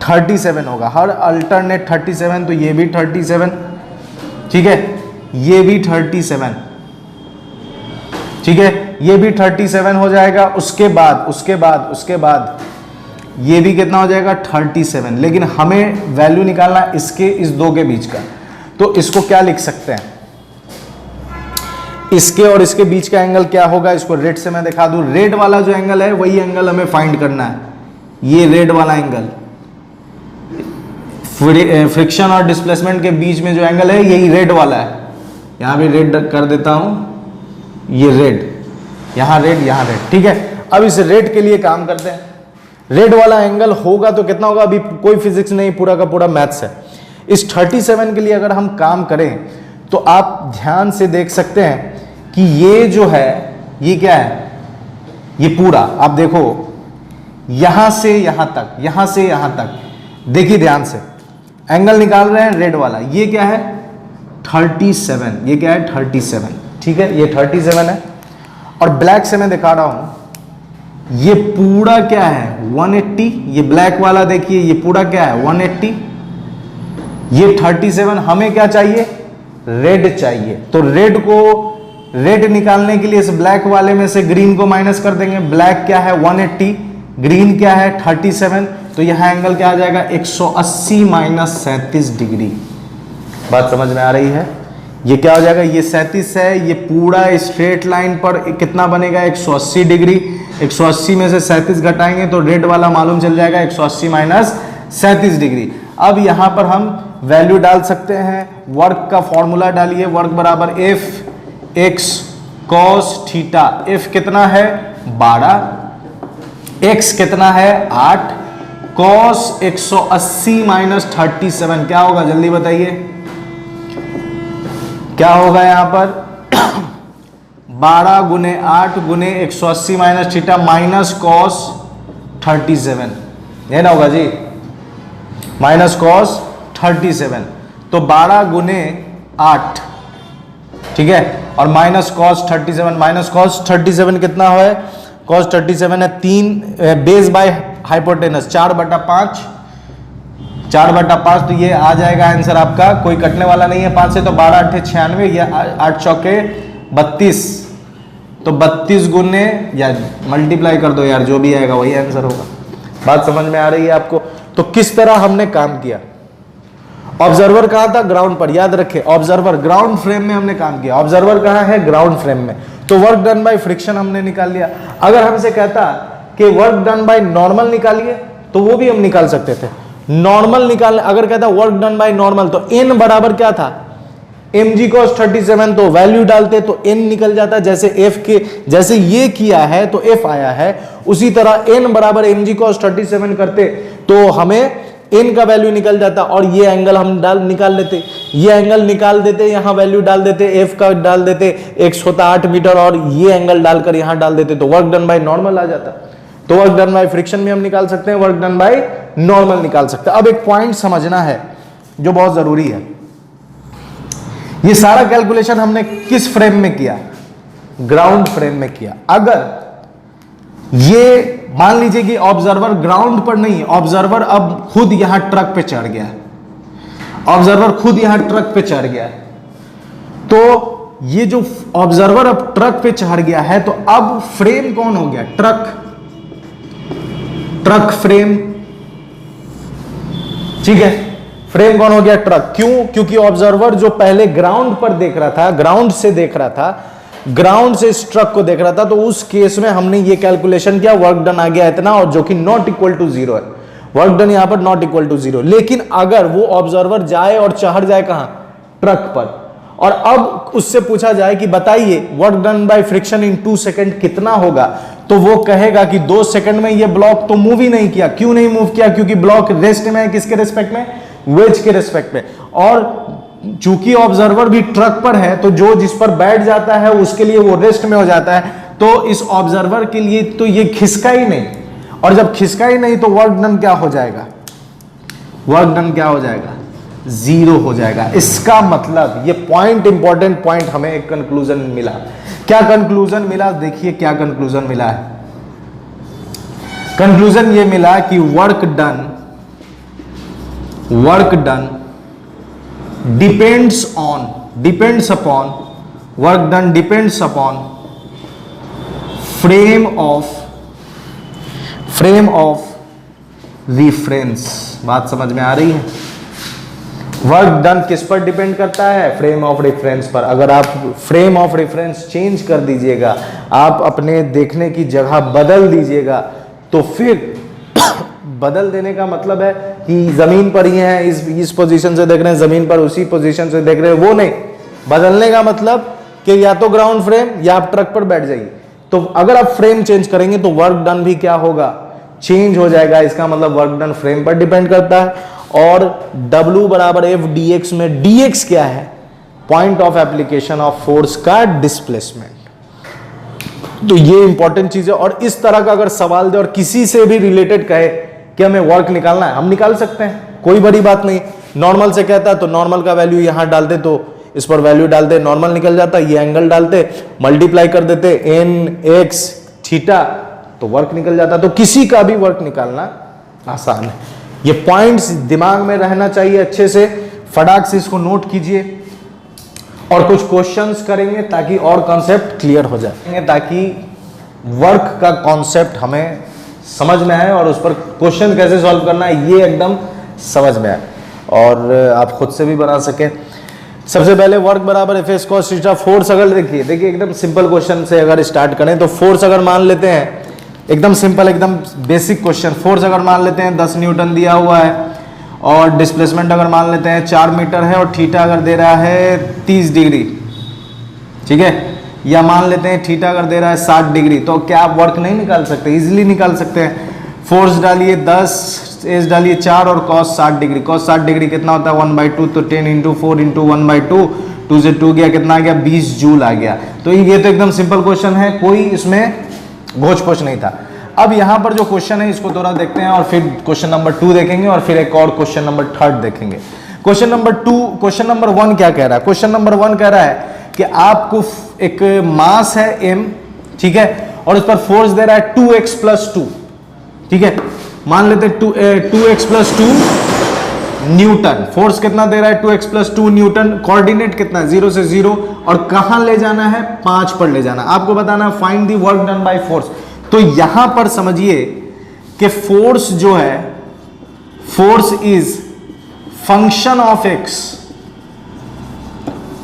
Speaker 1: 37 होगा। हर अल्टरनेट 37, तो ये भी 37। ठीक है, ये भी 37। ठीक है, ये भी 37 हो जाएगा। उसके बाद ये भी कितना हो जाएगा? 37। लेकिन हमें वैल्यू निकालना इसके इस दो के बीच का। तो इसको क्या लिख सकते हैं? इसके और इसके बीच का एंगल क्या होगा? इसको रेड से मैं दिखा दूं। रेड वाला जो एंगल है वही एंगल हमें फाइंड करना है। ये रेड वाला एंगल, फ्रिक्शन और डिस्प्लेसमेंट के बीच में जो एंगल है यही रेड वाला है। यहां भी रेड कर देता हूं, ये रेड, यहां रेड, यहां रेड। ठीक है, अब इस रेड के लिए काम करते हैं। रेड वाला एंगल होगा तो कितना होगा? अभी कोई फिजिक्स नहीं, पूरा का पूरा मैथ्स है। इस 37 के लिए अगर हम काम करें तो आप ध्यान से देख सकते हैं कि ये जो है ये क्या है? ये पूरा आप देखो, यहां से यहां तक, यहां से यहां तक, देखिए ध्यान से, एंगल निकाल रहे हैं रेड वाला। ये क्या है? 37। ये क्या है? 37। ठीक है, ये 37 है। और ब्लैक से मैं दिखा रहा हूं, ये पूरा क्या है? 180। ये ब्लैक वाला देखिए, ये पूरा क्या है? 180। ये 37। हमें क्या चाहिए? रेड चाहिए। तो रेड निकालने के लिए इस ब्लैक वाले में से ग्रीन को माइनस कर देंगे। ब्लैक क्या है? 180, ग्रीन क्या है? 37। तो यहां एंगल क्या आ जाएगा? 180 माइनस 37 डिग्री। बात समझ में आ रही है? ये क्या हो जाएगा? ये 37 है, ये पूरा स्ट्रेट लाइन पर कितना बनेगा? 180 डिग्री। 180 में से 37 घटाएंगे तो रेड वाला मालूम चल जाएगा 180 माइनस 37 डिग्री। अब यहां पर हम वैल्यू डाल सकते हैं। वर्क का फॉर्मूला डालिए। वर्क बराबर F x cos theta. F कितना है? 12। एक्स कितना है? 8। कॉस 180 माइनस 37 क्या होगा? जल्दी बताइए क्या होगा यहां पर? 12 गुने 8 गुने 180 माइनस थीटा माइनस कॉस 37, ये ना होगा जी? Minus cos 37। तो 12 गुने 8, ठीक है, और माइनस कॉस 37। माइनस कॉस 37 कितना है? कॉस 37 है 3 बेस बाय हाइपोटेनस 4/5। 4/5, तो ये आ जाएगा आंसर आपका, कोई कटने वाला नहीं है 5 से, तो 12 8 96, ये 8 चौके 32, तो 32 गुने या मल्टीप्लाई कर दो यार, जो भी आएगा वही आंसर होगा। बात समझ में आ रही है आपको? तो किस तरह हमने काम किया। ऑब्जर्वर कहां था? ग्राउंड पर। याद रखें, ऑब्जर्वर ग्राउंड फ्रेम में हमने काम किया। ऑब्जर्वर कहां है? ग्राउंड फ्रेम में। तो वर्क डन बाय फ्रिक्शन हमने निकाल लिया। अगर हमसे कहता कि वर्क डन बाय नॉर्मल निकालिए, तो वो भी हम निकाल सकते थे। नॉर्मल निकालने अगर कहता वर्क डन बाय नॉर्मल, तो n बराबर क्या था, mg cos 37, तो वैल्यू डालते तो n निकल जाता। जैसे f के जैसे ये किया है तो f आया है, उसी तरह n बराबर mg cos 37 करते तो हमें n का वैल्यू निकल जाता, और ये एंगल हम निकाल लेते, ये एंगल निकाल देते, यहां वैल्यू डाल देते, f का डाल देते, x होता 8 मीटर, और ये एंगल डालकर यहां डाल देते तो वर्क डन बाय नॉर्मल आ जाता। तो वर्क डन बाय फ्रिक्शन भी हम निकाल सकते हैं, वर्क डन बाय नॉर्मल निकाल सकते हैं। अब एक पॉइंट समझना है जो बहुत जरूरी है, ये सारा कैलकुलेशन हमने किस फ्रेम में किया, ग्राउंड फ्रेम में किया। अगर ये मान लीजिए कि ऑब्जर्वर ग्राउंड पर नहीं, ऑब्जर्वर अब खुद यहां ट्रक पे चढ़ गया है, ऑब्जर्वर खुद यहां ट्रक पे चढ़ गया है, तो ये जो ऑब्जर्वर अब ट्रक पे चढ़ गया है, तो अब फ्रेम कौन हो गया, ट्रक, ट्रक फ्रेम, ठीक है, फ्रेम कौन हो गया, ट्रक। क्यों, क्योंकि ऑब्जर्वर जो पहले ग्राउंड पर देख रहा था, ग्राउंड से देख रहा था, ग्राउंड से इस ट्रक को देख रहा था, तो उस केस में हमने ये कैलकुलेशन किया, वर्क डन आ गया इतना, और जो कि नॉट इक्वल टू 0 है, वर्क डन यहां पर नॉट इक्वल टू 0। लेकिन अगर वो ऑब्जर्वर जाए और चढ़ जाए कहां, ट्रक पर, और अब उससे पूछा जाए कि बताइए work done by friction in 2 second कितना होगा, तो वो कहेगा कि 2 सेकंड में ये ब्लॉक तो मूव ही नहीं किया। क्यों नहीं मूव किया, क्योंकि ब्लॉक रेस्ट में है, किसके रिस्पेक्ट में, वेज के रिस्पेक्ट में, और चूंकि ऑब्जर्वर भी ट्रक पर है, तो जो जिस पर बैठ जाता है उसके लिए वो रेस्ट में हो जाता है, तो इस ऑब्जर्वर के लिए तो ये खिसका ही नहीं, और जब खिसका ही नहीं तो वर्क डन क्या हो जाएगा, वर्क डन क्या हो जाएगा, 0 हो जाएगा। इसका मतलब ये पॉइंट, इंपॉर्टेंट पॉइंट, हमें एक कंक्लूजन मिला। क्या कंक्लूजन मिला, देखिए क्या कंक्लूजन मिला है। कंक्लूजन ये मिला कि work done depends upon work done depends upon frame of reference. बात समझ में आ रही है, वर्क डन किस पर डिपेंड करता है, फ्रेम ऑफ रेफरेंस पर। अगर आप फ्रेम ऑफ रेफरेंस चेंज कर दीजिएगा, आप अपने देखने की जगह बदल दीजिएगा, तो फिर बदल देने का मतलब है कि जमीन पर ही है, इस पोजीशन से देख रहे हैं, जमीन पर उसी पोजीशन से देख रहे हैं, वो नहीं। बदलने का मतलब कि या तो ग्राउंड फ्रेम या आप ट्रक पर बैठ जाइए। तो अगर आप फ्रेम चेंज करेंगे तो वर्क डन भी क्या होगा, चेंज हो जाएगा। इसका मतलब वर्क डन फ्रेम पर डिपेंड करता है। और W बराबर F dx में dx क्या है, point of application of force का डिस्प्लेसमेंट। तो ये इंपॉर्टेंट चीज है। और इस तरह का अगर सवाल दे और किसी से भी रिलेटेड कहे कि हमें वर्क निकालना है, हम निकाल सकते हैं, कोई बड़ी बात नहीं। नॉर्मल से कहता है तो नॉर्मल का वैल्यू यहां डालते, तो इस पर वैल्यू डालते, नॉर्मल निकल जाता, ये एंगल डालते, मल्टीप्लाई कर देते n x थीटा, तो वर्क निकल जाता। तो किसी का भी वर्क निकालना आसान है। ये पॉइंट्स दिमाग में रहना चाहिए अच्छे से, फटाक से इसको नोट कीजिए और कुछ क्वेश्चंस करेंगे ताकि और कॉन्सेप्ट क्लियर हो जाए, ताकि वर्क का कॉन्सेप्ट हमें समझ में आए और उस पर क्वेश्चन कैसे सॉल्व करना है ये एकदम समझ में आए और आप खुद से भी बना सके। सबसे पहले वर्क बराबर F S cos theta. Force अगर देखिए एकदम सिंपल क्वेश्चन से अगर स्टार्ट करें तो फोर्स अगर मान लेते हैं, एकदम सिंपल एकदम बेसिक क्वेश्चन, फोर्स अगर मान लेते हैं 10 न्यूटन दिया हुआ है और डिस्प्लेसमेंट अगर मान लेते हैं 4 मीटर है और थीटा अगर दे रहा है 30 डिग्री, ठीक है, या मान लेते हैं थीटा अगर दे रहा है 60 डिग्री, तो क्या आप वर्क नहीं निकाल सकते? इजीली निकाल सकते हैं। फोर्स डालिए 10, एस डालिए 4 और कॉस 60 डिग्री। कॉस 60 डिग्री कितना होता है 1/2, तो 10 × 4 × 1/2, 2 से 2 गया, कितना आ गया 20 जूल आ गया। तो ये तो एकदम सिंपल क्वेश्चन है, कोई इसमें घोच पोच नहीं था। अब यहाँ पर जो क्वेश्चन है इसको थोड़ा देखते हैं और फिर क्वेश्चन नंबर 2 देखेंगे और फिर एक और क्वेश्चन नंबर 3 देखेंगे। क्वेश्चन नंबर 1 क्या कह रहा है? क्वेश्चन नंबर 1 कह रहा है कि आपको एक मास है m, ठीक है, और उस पर फोर्स दे रहा है 2x + 2, ठीक है, मान लेते हैं 2x + 2 न्यूटन। फोर्स कितना दे रहा है 2x + 2 न्यूटन। कोऑर्डिनेट कितना है 0 से 0 और कहां ले जाना है 5 पर ले जाना। आपको बताना है find the work done by force. तो यहां पर समझिए कि फोर्स जो है, force is function of x।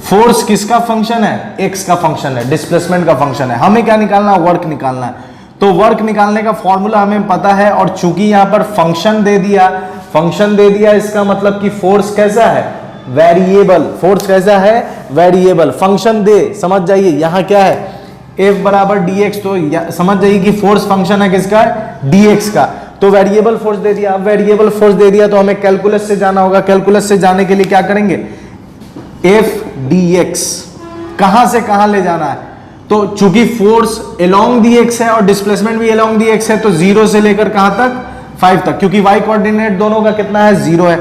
Speaker 1: Force किसका फंक्शन है? x का फंक्शन है, डिस्प्लेसमेंट का फंक्शन है। हमें क्या निकालना है? वर्क निकालना है। तो वर्क निकालने का फॉर्मूला हमें पता है, और चूंकि यहां पर फंक्शन दे दिया, इसका मतलब कि फोर्स कैसा है, वेरिएबल। फोर्स कैसा है, वेरिएबल। फंक्शन दे, समझ जाइए यहां क्या है, F बराबर dx, तो समझ जाइए कि फोर्स फंक्शन है किसका, dx का। तो वेरिएबल फोर्स दे दिया। अब वेरिएबल फोर्स दे दिया तो हमें कैलकुलस से जाना होगा। कैलकुलस से जाने के लिए क्या करेंगे, F dx, कहां से कहां ले जाना है, तो चूंकि फोर्स अलोंग dx है और डिस्प्लेसमेंट भी अलोंग dx है, तो 0 से लेकर कहां तक, 5 तक, क्योंकि y कोऑर्डिनेट दोनों का कितना है, 0 है।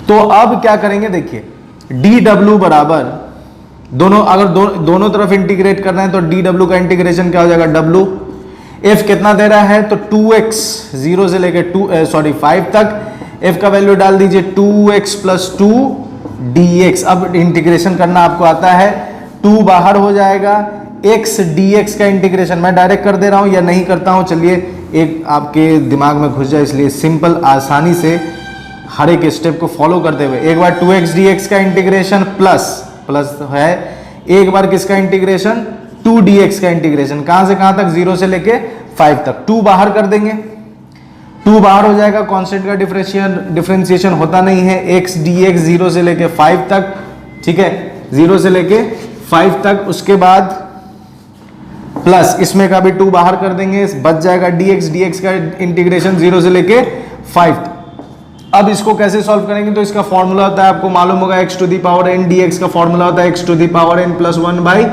Speaker 1: तो अब क्या करेंगे, देखिए dw बराबर, दोनों अगर दोनों तरफ इंटीग्रेट करना है तो dw का इंटीग्रेशन क्या हो जाएगा, w। f कितना दे रहा है, तो 2x, 0 से लेकर 5 तक, f का वैल्यू डाल दीजिए 2x प्लस 2 dx। अब इंटीग्रेशन करना आपको आता है, 2 बाहर हो जाएगा, x dx का इंटीग्रेशन मैं डायरेक्ट कर दे रहा हूं या नहीं करता हूं, चलिए एक आपके दिमाग में घुस जाए, इसलिए सिंपल आसानी से हर एक स्टेप को फॉलो करते हुए, एक बार 2x dx का इंटीग्रेशन प्लस है, एक बार किसका इंटीग्रेशन, 2 dx का इंटीग्रेशन, कहां से कहां तक, 0 से लेके 5 तक। 2 बाहर कर देंगे, 2 बाहर हो जाएगा, कांस्टेंट का डिफरेंशिएशन होता नहीं है, x dx 0 से लेके 5 तक, ठीक है, 0 से लेके 5 तक। उसके बाद प्लस इसमें का भी 2 बाहर कर देंगे, बच जाएगा dx का इंटीग्रेशन 0 से लेके 5 तक। अब इसको कैसे सॉल्व करेंगे, तो इसका फॉर्मूला होता है, आपको मालूम होगा, x to the power n dx का फॉर्मूला होता है x to the power n plus 1 by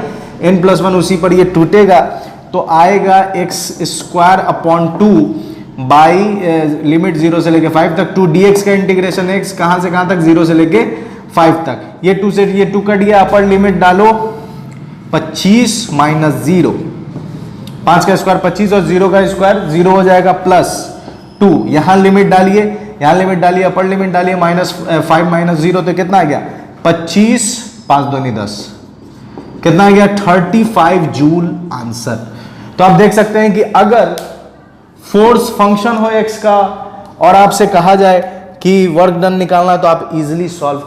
Speaker 1: n plus 1, उसी पर ये टूटेगा तो आएगा x square upon 2 by limit 0 से लेके 5 तक, 2 dx का इंटीग्रेशन x कहां से कहां तक, 0 से लेके 5 तक। ये 2 से ये 2 कट गया, अपर लिमिट डालो 25 माइनस 0, 5 का स्क्वायर 25 और 0 का स्क्वायर 0 हो जाएगा, प्लस 2, यहां लिमिट डालिए, अपर लिमिट डालिए, -5 माइनस 0, तो कितना आ गया, 25, 5 दूनी 10, कितना आ गया, 35 जूल आंसर। तो आप देख सकते हैं कि अगर फोर्स फंक्शन हो x का और आपसे कहा जाए कि वर्क डन निकालना, तो आप इजीली सॉल्व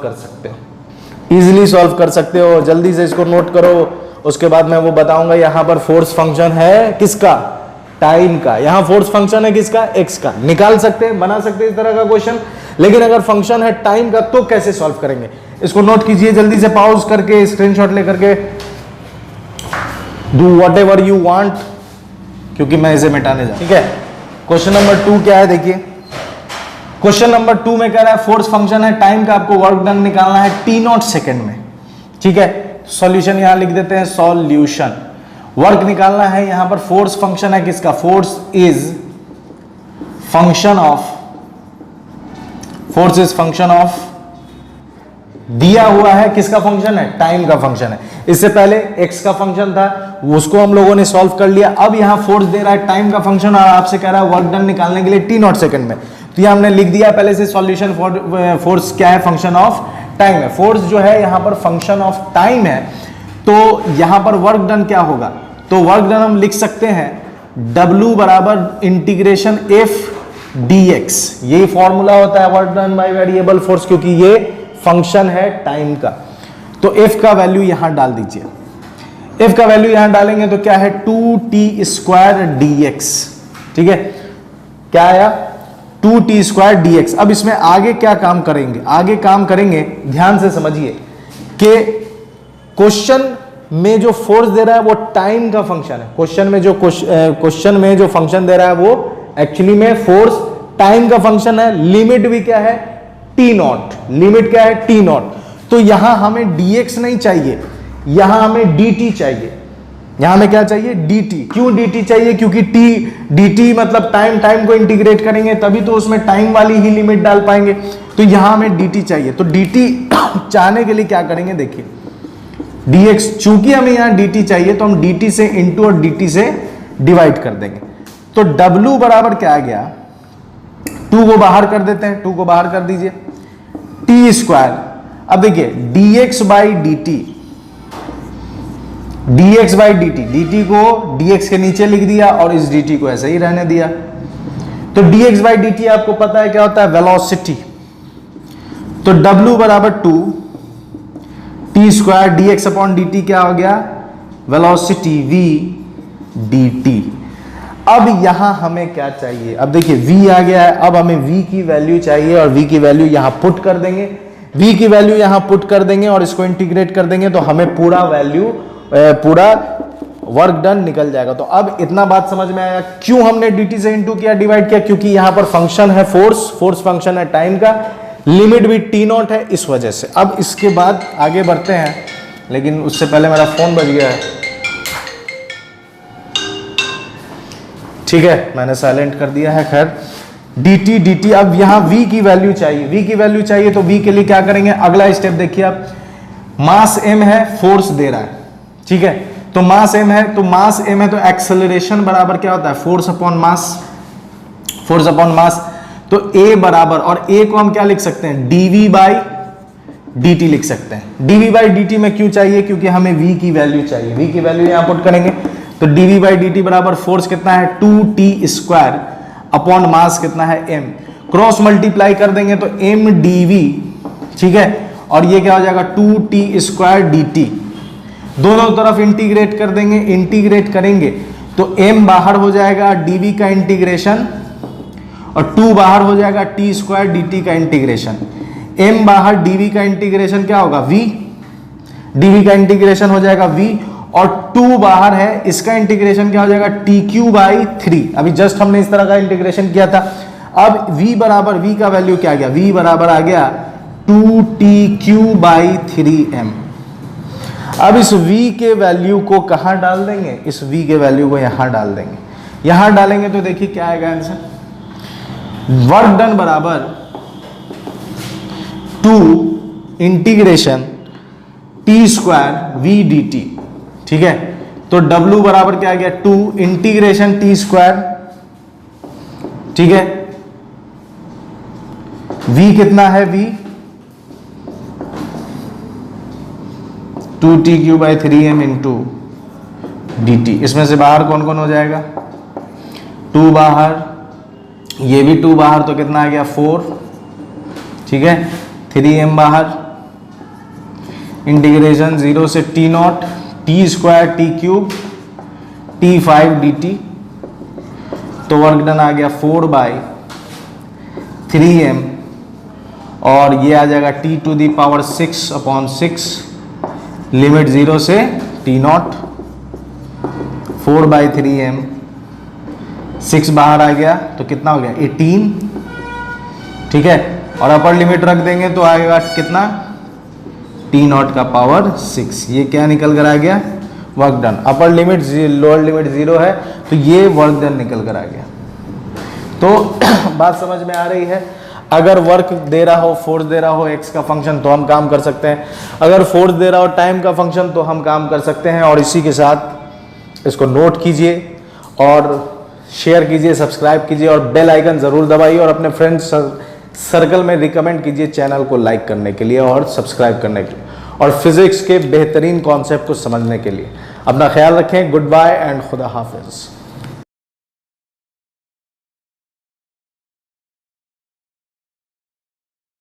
Speaker 1: कर सकते हो, जल्दी से इसको नोट करो। उसके बाद मैं वो बताऊंगा, यहां पर फोर्स फंक्शन है किसका, टाइम का, यहां फोर्स फंक्शन है किसका, x का। निकाल सकते हैं, बना सकते हैं इस तरह का क्वेश्चन, लेकिन अगर फंक्शन है टाइम का तो कैसे सॉल्व करेंगे, इसको नोट कीजिए, जल्दी से पॉज करके स्क्रीनशॉट लेकर के, डू व्हाटएवर यू वांट, क्योंकि मैं इसे मिटाने जा रहा हूं, ठीक है। क्वेश्चन नंबर 2 क्या है, देखिए क्वेश्चन नंबर 2 में कह रहा है फोर्स फंक्शन है टाइम का, आपको वर्क डन निकालना है t0 सेकंड में, ठीक है। सॉल्यूशन यहां लिख देते हैं, सॉल्यूशन, वर्क निकालना है, यहां पर फोर्स फंक्शन है किसका, फोर्स इज फंक्शन ऑफ दिया हुआ है, किसका फंक्शन है, टाइम का फंक्शन है। इससे पहले x का फंक्शन था, उसको हम लोगों ने सॉल्व कर लिया। अब यहां फोर्स दे रहा है टाइम का फंक्शन और आपसे कह रहा है वर्क डन निकालने के लिए t0 सेकंड में, तो ये हमने लिख दिया पहले से सॉल्यूशन। फोर्स क्या है, फंक्शन ऑफ टाइम है। फोर्स जो है यहां पर फंक्शन ऑफ टाइम है, तो यहां पर वर्क डन क्या होगा, तो वर्क डन हम लिख सकते हैं W बराबर इंटीग्रेशन f dx, यही फॉर्मूला होता है work done by variable force, क्योंकि ये फंक्शन है टाइम का। तो f का वैल्यू यहां डाल दीजिए, f का वैल्यू यहां डालेंगे तो क्या है, 2t स्क्वायर dx, ठीक है, क्या आया, 2t स्क्वायर dx। अब इसमें आगे क्या काम करेंगे, ध्यान से समझिए कि क्वेश्चन में जो फोर्स दे रहा है वो टाइम का फंक्शन है। क्वेश्चन में जो फंक्शन दे रहा है वो एक्चुअली में फोर्स टाइम का फंक्शन है। लिमिट भी क्या है, t0, तो यहां हमें dx नहीं चाहिए, यहां हमें dt चाहिए। यहां हमें क्या चाहिए, dt। क्यों dt चाहिए, क्योंकि dt मतलब टाइम को इंटीग्रेट करेंगे तभी तो उसमें टाइम वाली ही लिमिट डाल पाएंगे, तो यहां हमें dt चाहिए। तो dt चाहने के लिए क्या करेंगे, देखिए dx, चूंकि हमें यहां dt चाहिए तो हम dt से इंटू और dt से डिवाइड कर देंगे। तो w बराबर क्या आ गया, 2 को बाहर कर देते हैं, 2 को बाहर कर दीजिए, t स्क्वायर। अब देखिए dx बाई dt को dx के नीचे लिख दिया और इस dt को ऐसे ही रहने दिया। तो dx बाई dt आपको पता है क्या होता है, वेलोसिटी। तो w बराबर 2 t square dx upon dt क्या हो गया, वेलोसिटी v dt। अब यहां हमें क्या चाहिए, अब देखिए v आ गया है, अब हमें v की वैल्यू चाहिए और v की वैल्यू यहां पुट कर देंगे, v की वैल्यू यहां पुट कर देंगे और इसको इंटीग्रेट कर देंगे तो हमें पूरा वैल्यू पूरा वर्क डन निकल जाएगा। तो अब इतना बात समझ में आया क्यों हमने dt से इंटू किया, डिवाइड किया, क्योंकि यहां पर फंक्शन है फोर्स फंक्शन है टाइम का, लिमिट भी t0 है, इस वजह से। अब इसके बाद आगे बढ़ते हैं, लेकिन उससे पहले मेरा फोन बज गया है, ठीक है, मैंने साइलेंट कर दिया है। खैर dt अब यहां v की वैल्यू चाहिए, v की वैल्यू चाहिए तो v के लिए क्या करेंगे, अगला स्टेप देखिए आप, मास m है, फोर्स दे रहा है, ठीक है, तो मास m है, तो मास m है तो एक्सेलरेशन बराबर क्या होता है, फोर्स अपॉन मास, तो a बराबर, और a को हम क्या लिख सकते हैं, dv बाई dt लिख सकते हैं। dv बाई dt में क्यों चाहिए, क्योंकि हमें v की वैल्यू चाहिए, v की वैल्यू यहां पुट करेंगे तो dv बाई dt बराबर फोर्स कितना है 2t स्क्वायर अपॉन मास कितना है m, क्रॉस मल्टीप्लाई कर देंगे तो m dv, ठीक है, और ये क्या हो जाएगा 2t स्क्वायर dt, दोनों तरफ इंटीग्रेट कर देंगे, इंटीग्रेट करेंगे तो m बाहर हो जाएगा dv का इंटीग्रेशन और 2 बाहर हो जाएगा t स्क्वायर dt का इंटीग्रेशन, m बाहर dv का इंटीग्रेशन क्या होगा v, dv का इंटीग्रेशन हो जाएगा v, और 2 बाहर है, इसका इंटीग्रेशन क्या हो जाएगा tq बाई 3, अभी जस्ट हमने इस तरह का इंटीग्रेशन किया था। अब v बराबर, v का वैल्यू क्या आ गया, v बराबर आ गया 2tq बाई 3m। अब इस v के वैल्यू को कहां डाल देंगे, इस v के वैल्यू को यहां डाल देंगे, यहां डालेंगे तो देखिए क्या आएगा आंसर, वर्क डन बराबर 2 integration t square v dt, ठीक है, तो w बराबर क्या आ गया 2 इंटीग्रेशन t स्क्वायर, ठीक है, v कितना है, v 2tq by 3m into dt, इसमें से बाहर कौन कौन हो जाएगा, 2 बाहर, ये भी 2 बाहर, तो कितना आ गया 4, ठीक है, 3m बाहर, इंटीग्रेशन 0 से t0 t square t cube t5 dt, तो वर्क डन आ गया 4 बाई 3m, और ये आ जाएगा t to the power 6 upon 6, limit 0 से t0, 4 बाई 3m, 6 बाहर आ गया तो कितना हो गया 18, ठीक है, और अपर लिमिट रख देंगे तो आएगा कितना t0 का पावर 6, ये क्या निकल कर आ गया, work done. Upper limit lower limit 0 है तो ये वर्क डन निकल कर आ गया। तो बात समझ में आ रही है, अगर वर्क दे रहा हो, फोर्स दे रहा हो x का फंक्शन तो हम काम कर सकते हैं, अगर फोर्स दे रहा हो टाइम का फंक्शन तो हम काम कर सकते हैं। और इसी के साथ इसको नोट कीजिए और शेयर कीजिए, सब्सक्राइब कीजिए और बेल आइकन ज़रूर दबाइए और अपने फ्रेंड्स सर्कल में रिकमेंड कीजिए चैनल को लाइक करने के लिए और सब्सक्राइब करने के लिए और फिजिक्स के बेहतरीन कॉन्सेप्ट को समझने के लिए। अपना ख्याल रखें, गुड बाय एंड खुदा हाफिज़।